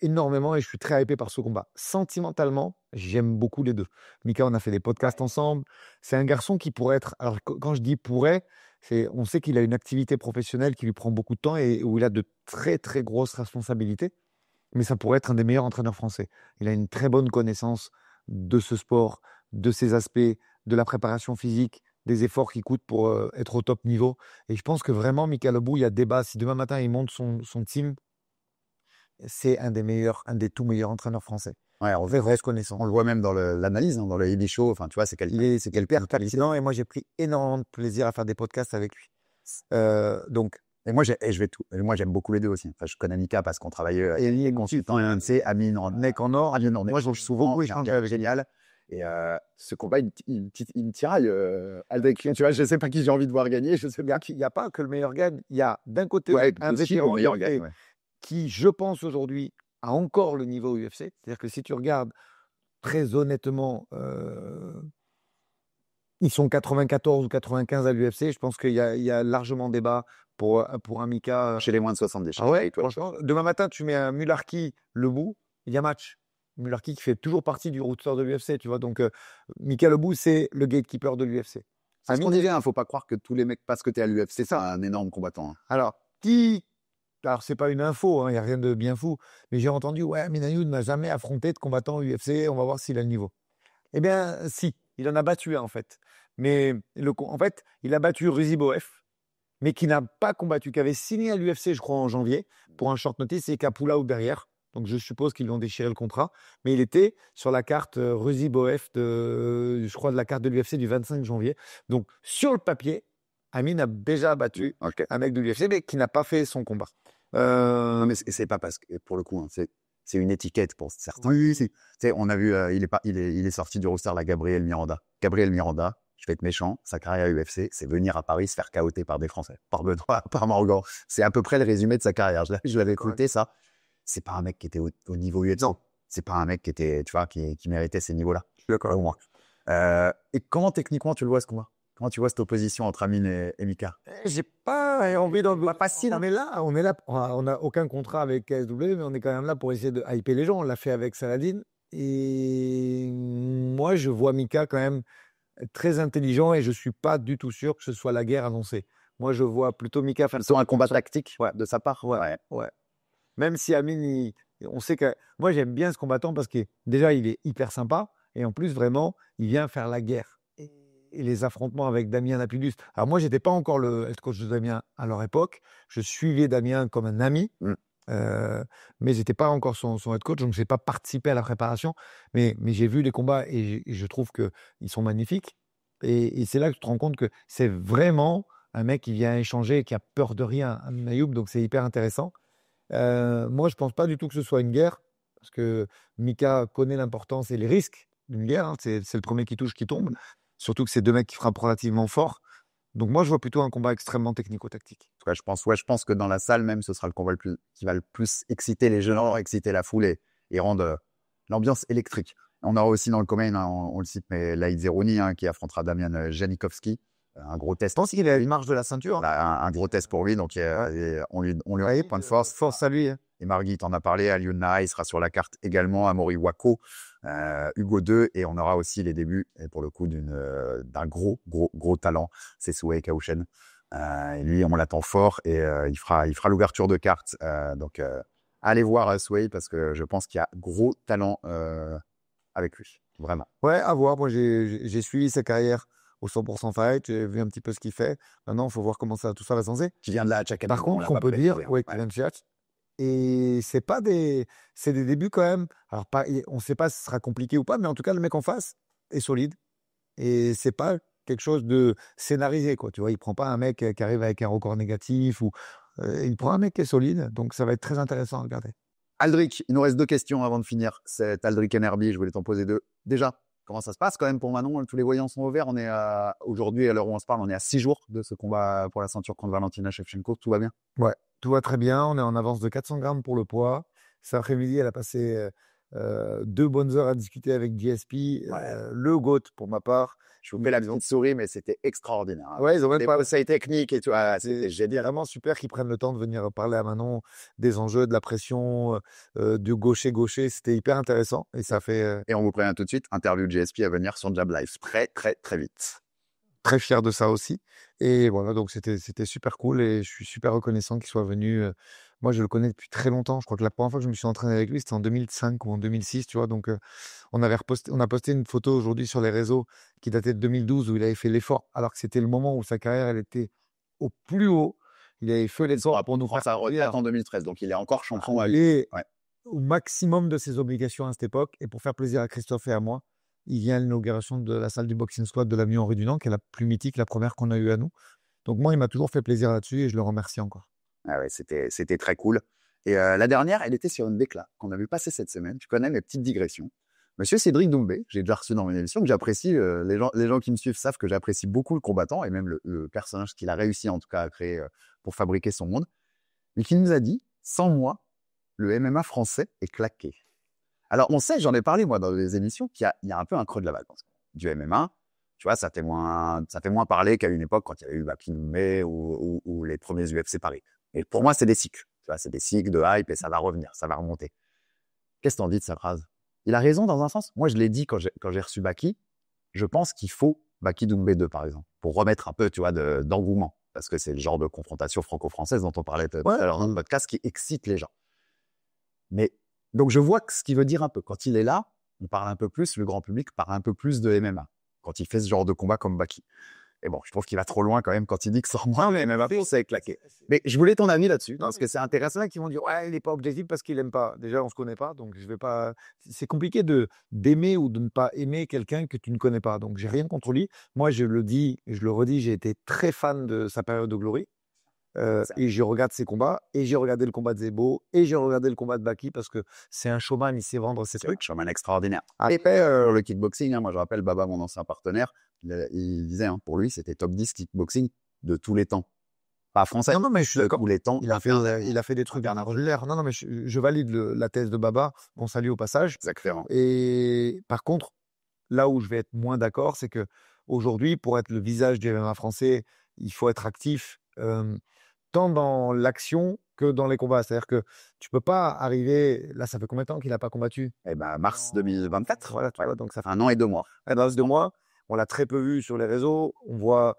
énormément et je suis très hypé par ce combat. Sentimentalement, j'aime beaucoup les deux. Mika, on a fait des podcasts ensemble. C'est un garçon qui pourrait être. Alors, quand je dis pourrait, on sait qu'il a une activité professionnelle qui lui prend beaucoup de temps et où il a de très, très grosses responsabilités. Mais ça pourrait être un des meilleurs entraîneurs français. Il a une très bonne connaissance de ce sport, de ses aspects, de la préparation physique, des efforts qu'il coûte pour être au top niveau. Et je pense que vraiment, Mika Lebou, il y a débat. Si demain matin, il monte son team, c'est un des tout meilleurs entraîneurs français. Ouais, on le voit même dans l'analyse, hein, dans le Heavy Show. Enfin, tu vois, c'est quelqu'un pertinent et moi, j'ai pris énormément de plaisir à faire des podcasts avec lui. Donc, et moi, j'aime beaucoup les deux aussi. Enfin, je connais Mika parce qu'on travaillait et consultant et MC, Amin en Nec en or. Moi, je souvent, oui, génial. Et ce combat, il me tiraille. Aldric, tu vois, je sais pas qui j'ai envie de voir gagner. Je sais bien qu'il n'y a pas que le meilleur gagne. Il y a d'un côté un vétéran qui, je pense aujourd'hui, a encore le niveau UFC. C'est-à-dire que si tu regardes très honnêtement, ils sont 94 ou 95 à l'UFC. Je pense qu'il y a largement débat pour un Mika. Chez les moins de 70. Ah ouais, franchement, demain matin, tu mets un Mularki Lebou, il y a match. Mularki qui fait toujours partie du roster de l'UFC, tu vois. Donc, Mika Lebou, c'est le gatekeeper de l'UFC. C'est ce qu'on disait, hein, faut pas croire que tous les mecs, parce que tu es à l'UFC, c'est un énorme combattant. Hein. Alors, c'est pas une info, il n'y a rien de bien fou, mais j'ai entendu, ouais, Amin Ayoub n'a jamais affronté de combattant UFC, on va voir s'il a le niveau. Eh bien, si, il en a battu un, en fait. Mais en fait, il a battu Ruzi Boef, mais qui n'a pas combattu, qui avait signé à l'UFC, je crois, en janvier, pour un short notice, et Kapula derrière. Donc, je suppose qu'ils lui ont déchiré le contrat. Mais il était sur la carte Ruzi Boef, je crois, de la carte de l'UFC du 25 janvier. Donc, sur le papier, Amin a déjà battu un mec de l'UFC, mais qui n'a pas fait son combat. Non, mais c'est pas parce que, pour le coup, hein, c'est une étiquette pour certains. Oui, on a vu, il est sorti du roster, la Gabriel Miranda. Gabriel Miranda, je vais être méchant, sa carrière à UFC, c'est venir à Paris se faire cahoter par des Français, par Benoît, par Morgan. C'est à peu près le résumé de sa carrière. Je l'avais écouté, ça. C'est pas un mec qui était au niveau UFC. Non. C'est pas un mec qui était, tu vois, qui méritait ces niveaux-là. Je suis d'accord avec moi. Et comment techniquement tu le vois ce combat? Comment tu vois cette opposition entre Amin et Mika? J'ai pas envie d'en voir facile. On est là. On n'a aucun contrat avec KSW, mais on est quand même là pour essayer de hyper les gens. On l'a fait avec Saladin. Et moi, je vois Mika quand même très intelligent et je suis pas du tout sûr que ce soit la guerre annoncée. Moi, je vois plutôt Mika faire un combat tactique de sa part. Ouais. Même si Amin, on sait que moi, j'aime bien ce combattant parce que déjà, il est hyper sympa et en plus, vraiment, il vient faire la guerre. les affrontements avec Damien Lapillus. Alors moi, j'étais pas encore le head coach de Damien à leur époque. Je suivais Damien comme un ami, mais j'étais pas encore son head coach, donc j'ai pas participé à la préparation. Mais j'ai vu les combats et je trouve que ils sont magnifiques. Et c'est là que tu te rends compte que c'est vraiment un mec qui vient échanger, qui a peur de rien, Amin Ayoub, donc c'est hyper intéressant. Moi, je pense pas du tout que ce soit une guerre, parce que Mika connaît l'importance et les risques d'une guerre, hein. C'est le premier qui touche qui tombe. Surtout que c'est deux mecs qui frappent relativement fort. Donc moi, je vois plutôt un combat extrêmement technico-tactique. En tout cas, je pense que dans la salle même, ce sera le combat qui va le plus exciter les jeunes, exciter la foule et rendre l'ambiance électrique. On aura aussi dans le commun, hein, on le cite, mais Laïd Zerouni, hein, qui affrontera Damian Janikowski. Un gros test. Je pense qu'il a une marge de la ceinture. Un gros test pour lui, donc on lui a point de force. Force à lui. Hein. Et Margui t'en a parlé, Aliou Naha, il sera sur la carte également, Amaury Wako, Hugo II, et on aura aussi les débuts, et pour le coup, d'un gros talent, c'est Souhei Kaouchen. Et lui, on l'attend fort, et il fera l'ouverture de carte. Donc, allez voir Souhei, parce que je pense qu'il y a gros talent avec lui, vraiment. Ouais, à voir. Moi, j'ai suivi sa carrière au 100% Fight, j'ai vu un petit peu ce qu'il fait. Maintenant, il faut voir comment tout ça va s'enser. Qui vient de la Academy. Par contre, on peut dire, ouais, et c'est des débuts quand même. Alors, on ne sait pas si ce sera compliqué ou pas, mais en tout cas, le mec en face est solide. Et c'est pas quelque chose de scénarisé, quoi. Tu vois, il prend pas un mec qui arrive avec un record négatif ou il prend un mec qui est solide. Donc, ça va être très intéressant à regarder. Aldric, il nous reste 2 questions avant de finir. C'est Aldric NRB, je voulais t'en poser 2. Déjà, comment ça se passe quand même pour Manon? Tous les voyants sont ouverts. On est aujourd'hui, à l'heure où on se parle, on est à 6 jours de ce combat pour la ceinture contre Valentina Shevchenko. Tout va bien? Ouais, tout va très bien. On est en avance de 400 grammes pour le poids. Cet après-midi, elle a passé 2 bonnes heures à discuter avec GSP. Le GOAT pour ma part. Je vous fais la petite souris, mais c'était extraordinaire. Hein. Ouais, ils ont même des pas conseils techniques et tout. C'était génial. Vraiment super qu'ils prennent le temps de venir parler à Manon des enjeux, de la pression, du gaucher. C'était hyper intéressant et ça fait. Et on vous prévient tout de suite, interview de GSP à venir sur Jab Live très vite. Très fier de ça aussi. Et voilà, donc c'était super cool et je suis super reconnaissant qu'il soit venu. Moi, je le connais depuis très longtemps. Je crois que la première fois que je me suis entraîné avec lui, c'était en 2005 ou en 2006, tu vois. Donc, on a posté une photo aujourd'hui sur les réseaux qui datait de 2012 où il avait fait l'effort, alors que c'était le moment où sa carrière, elle était au plus haut. Il avait fait l'effort pour nous faire sa retraite en 2013. Donc, il est encore champion. Au maximum de ses obligations à cette époque. Et pour faire plaisir à Christophe et à moi, il vient à l'inauguration de la salle du Boxing Squad de l'avenue Henri Dunant, qui est la plus mythique, la première qu'on a eue à nous. Donc moi, il m'a toujours fait plaisir là-dessus et je le remercie encore. Ah ouais, c'était très cool. Et la dernière, elle était sur une déclat qu'on a vu passer cette semaine. Tu connais mes petites digressions. Monsieur Cédric Doumbé, j'ai déjà reçu dans mon émission, que j'apprécie. Les gens qui me suivent savent que j'apprécie beaucoup le combattant et même le personnage qu'il a réussi en tout cas à créer pour fabriquer son monde. Mais qui nous a dit, sans moi, le MMA français est claqué. Alors, on sait, j'en ai parlé, moi, dans les émissions, qu'il y a un peu un creux de la vague du MMA. Tu vois, ça fait moins parler qu'à une époque, quand il y avait eu Doumbé ou les premiers UFC Paris. Et pour moi, c'est des cycles. Tu vois, c'est des cycles de hype et ça va revenir, ça va remonter. Qu'est-ce que t'en dis de sa phrase? Il a raison dans un sens. Moi, je l'ai dit quand j'ai reçu Baki. Je pense qu'il faut Baki Doumbé 2, par exemple, pour remettre un peu, tu vois, d'engouement. Parce que c'est le genre de confrontation franco-française dont on parlait tout à l'heure dans le podcast qui excite les gens. Mais donc, je vois ce qu'il veut dire un peu. Quand il est là, on parle un peu plus, le grand public parle un peu plus de MMA. Quand il fait ce genre de combat comme Baki. Et bon, je trouve qu'il va trop loin quand même quand il dit que sans moi, le MMA français est claqué. Mais je voulais ton avis là-dessus, parce que c'est intéressant. Qui vont dire, ouais, il n'est pas objectif parce qu'il n'aime pas. Déjà, on ne se connaît pas, donc je vais pas. C'est compliqué d'aimer ou de ne pas aimer quelqu'un que tu ne connais pas. Donc, j'ai rien contre lui. Moi, je le dis et je le redis, j'ai été très fan de sa période de glory. Et je regarde ses combats, et j'ai regardé le combat de Zebo, et j'ai regardé le combat de Baki parce que c'est un showman, il sait vendre ses trucs. Un showman extraordinaire. Après, le kickboxing, moi je rappelle Baba, mon ancien partenaire, il disait, pour lui, c'était top 10 kickboxing de tous les temps. Pas français. Non, mais je suis d'accord. Tous les temps. Il a fait des trucs Bernard Ruller. Non, mais je valide la thèse de Baba, qu'on salue au passage. Exactement. Et par contre, là où je vais être moins d'accord, c'est que aujourd'hui, pour être le visage du MMA français, il faut être actif. Tant dans l'action que dans les combats. C'est-à-dire que tu peux pas arriver. Là, ça fait combien de temps qu'il n'a pas combattu? Eh ben, mars 2024. Voilà, tu vois, donc ça fait 1 an et 2 mois. Dans ce 2 mois, on l'a très peu vu sur les réseaux. On voit,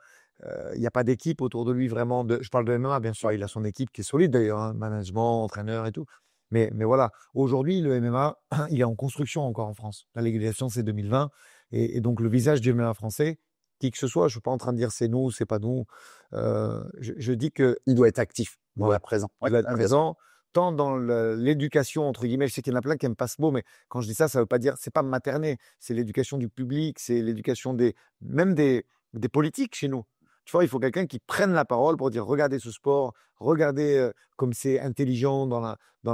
il n'y a pas d'équipe autour de lui vraiment. Je parle de MMA, bien sûr. Il a son équipe qui est solide d'ailleurs, hein, management, entraîneur et tout. Mais voilà, aujourd'hui, le MMA, il est en construction encore en France. La légalisation, c'est 2020. Et donc, le visage du MMA français, qui que ce soit. Je suis pas en train de dire c'est nous, c'est pas nous. Je dis que Il doit être actif, il doit ouais, être présent. il va être présent tant dans l'éducation entre guillemets. Je sais qu'il y en a plein qui aiment pas ce mot, mais quand je dis ça, ça veut pas dire c'est pas materner, c'est l'éducation du public, c'est l'éducation même des politiques chez nous. Tu vois, il faut quelqu'un qui prenne la parole pour dire regardez ce sport, regardez comme c'est intelligent dans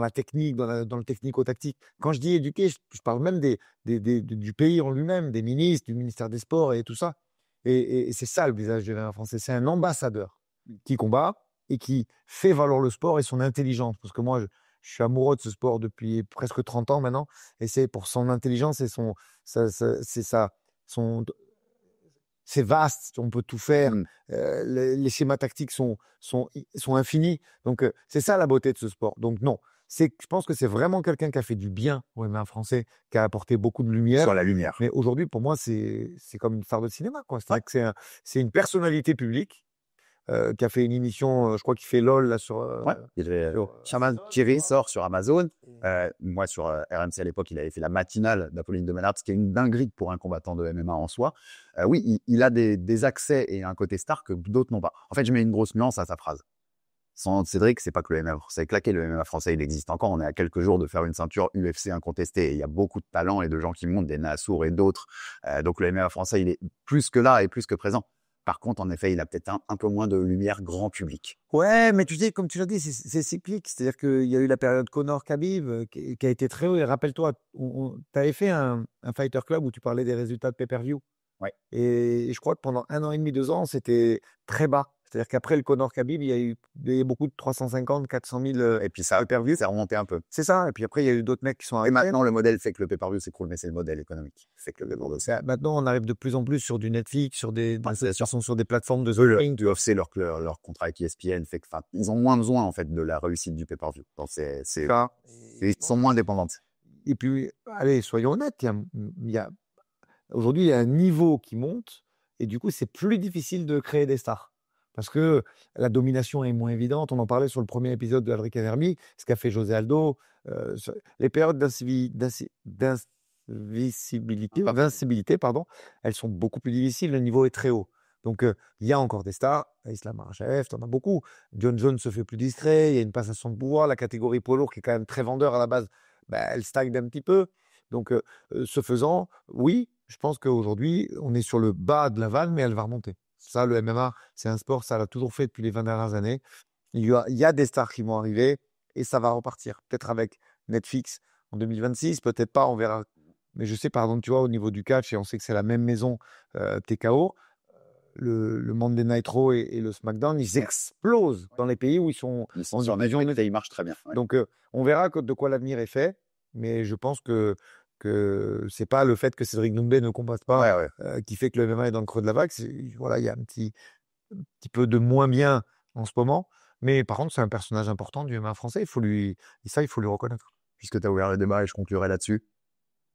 la technique, dans le technico-tactique. Quand je dis éduquer, je parle même du pays en lui-même, des ministres, du ministère des Sports et tout ça. Et c'est ça le visage du MMA français. C'est un ambassadeur qui combat et qui fait valoir le sport et son intelligence. Parce que moi, je suis amoureux de ce sport depuis presque 30 ans maintenant. Et c'est pour son intelligence et son, c'est vaste, on peut tout faire. Mmh. Les schémas tactiques sont infinis. Donc, c'est ça la beauté de ce sport. Donc, non, je pense que c'est vraiment quelqu'un qui a fait du bien au MMA français, qui a apporté beaucoup de lumière. Sur la lumière. Mais aujourd'hui, pour moi, c'est comme une star de cinéma, quoi. C'est Ouais. vrai que c'est une personnalité publique qui a fait une émission, je crois qu'il fait LOL là sur. Ouais, Shaman Thierry sort sur Amazon. Moi, sur RMC à l'époque, il avait fait la matinale d'Apolline de Malherbe, ce qui est une dinguerie pour un combattant de MMA en soi. Oui, il a des accès et un côté star que d'autres n'ont pas. En fait, je mets une grosse nuance à sa phrase. Sans Cédric, c'est pas que le MMA français est claqué. Le MMA français, il existe encore. On est à quelques jours de faire une ceinture UFC incontestée. Et il y a beaucoup de talents et de gens qui montent, des Nassour et d'autres. Donc le MMA français, il est plus que là et plus que présent. Par contre, en effet, il a peut-être un peu moins de lumière grand public. Ouais, mais tu sais, comme tu l'as dit, c'est cyclique. C'est-à-dire qu'il y a eu la période Conor-Khabib qui a été très haut. Et rappelle-toi, tu avais fait un Fighter Club où tu parlais des résultats de pay-per-view. Ouais. Et je crois que pendant 1 an et demi, 2 ans, c'était très bas. C'est-à-dire qu'après le Conor-Khabib, il y a eu beaucoup de 350, 400 000 Et puis ça, pay-per-view. c'est remonté un peu. C'est ça. Et puis après, il y a eu d'autres mecs qui sont Et arrivés. maintenant, le modèle fait que le pay-per-view s'écroule, mais c'est le modèle économique. Fait que le pay-per-view, Maintenant, on arrive de plus en plus sur du Netflix, sur des c'est sûr. sont sur des plateformes de Eux, streaming. du UFC, leur contrat avec ESPN fait que, ils ont moins besoin, en fait, de la réussite du pay-per-view. Donc, ils sont moins dépendants. Et puis, allez, soyons honnêtes, aujourd'hui, il y a un niveau qui monte et du coup, c'est plus difficile de créer des stars. Parce que la domination est moins évidente. On en parlait sur le premier épisode de Aldric Enerby, ce qu'a fait José Aldo. Les périodes d'invincibilité, pardon, elles sont beaucoup plus difficiles. Le niveau est très haut. Donc, il y a encore des stars. Islam Makhachev, t'en as beaucoup. John Jones se fait plus discret. Il y a une passation de pouvoir. La catégorie poids lourd, qui est quand même très vendeur à la base, elle stagne un petit peu. Donc, ce faisant, oui, je pense qu'aujourd'hui, on est sur le bas de la vanne, mais elle va remonter. Ça, le MMA, c'est un sport, ça l'a toujours fait depuis les 20 dernières années. Il y a des stars qui vont arriver et ça va repartir. Peut-être avec Netflix en 2026, peut-être pas, on verra. Mais je sais, par exemple, tu vois, au niveau du catch, et on sait que c'est la même maison TKO, le Monday Night Raw et le SmackDown, ils explosent dans les pays où ils sont en sur Netflix et ils marchent très bien. Ouais. Donc, on verra de quoi l'avenir est fait, mais je pense que c'est pas le fait que Cédric Doumbé ne combatte pas qui fait que le MMA est dans le creux de la vague. Voilà, il y a un petit peu de moins bien en ce moment, mais par contre, c'est un personnage important du MMA français. Il faut lui reconnaître. Puisque tu as ouvert le débat et je conclurai là-dessus.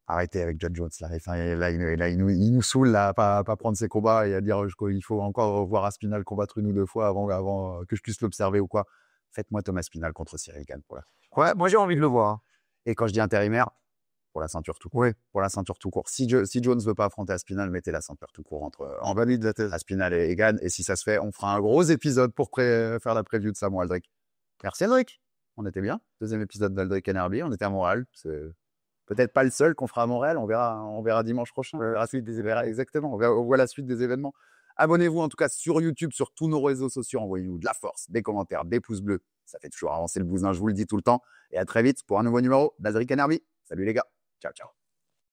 Arrêtez avec John Jones. Il nous saoule à pas prendre ses combats et à dire qu'il faut encore voir Aspinall combattre 1 ou 2 fois avant que je puisse l'observer ou quoi. Faites-moi Thomas Aspinall contre Cyril Gane. Ouais, moi j'ai envie de le voir. Et quand je dis intérimaire, pour la ceinture tout court. Ouais. Pour la ceinture tout court. Si Jones veut pas affronter Aspinall, mettez la ceinture tout court en valide la thèse. Aspinall et Gane. Et si ça se fait, on fera un gros épisode pour faire la preview de Samuel Aldric. Merci Aldric. On était bien. 2e épisode d'Aldric Enerby. On était à Montréal. C'est peut-être pas le seul qu'on fera à Montréal. On verra dimanche prochain. On verra la suite des événements. Exactement. On voit la suite des événements. Abonnez-vous en tout cas sur YouTube, sur tous nos réseaux sociaux. Envoyez-nous de la force, des commentaires, des pouces bleus. Ça fait toujours avancer le bousin, je vous le dis tout le temps. Et à très vite pour un nouveau numéro d'Aldric Enerby. Salut les gars. Ciao, ciao.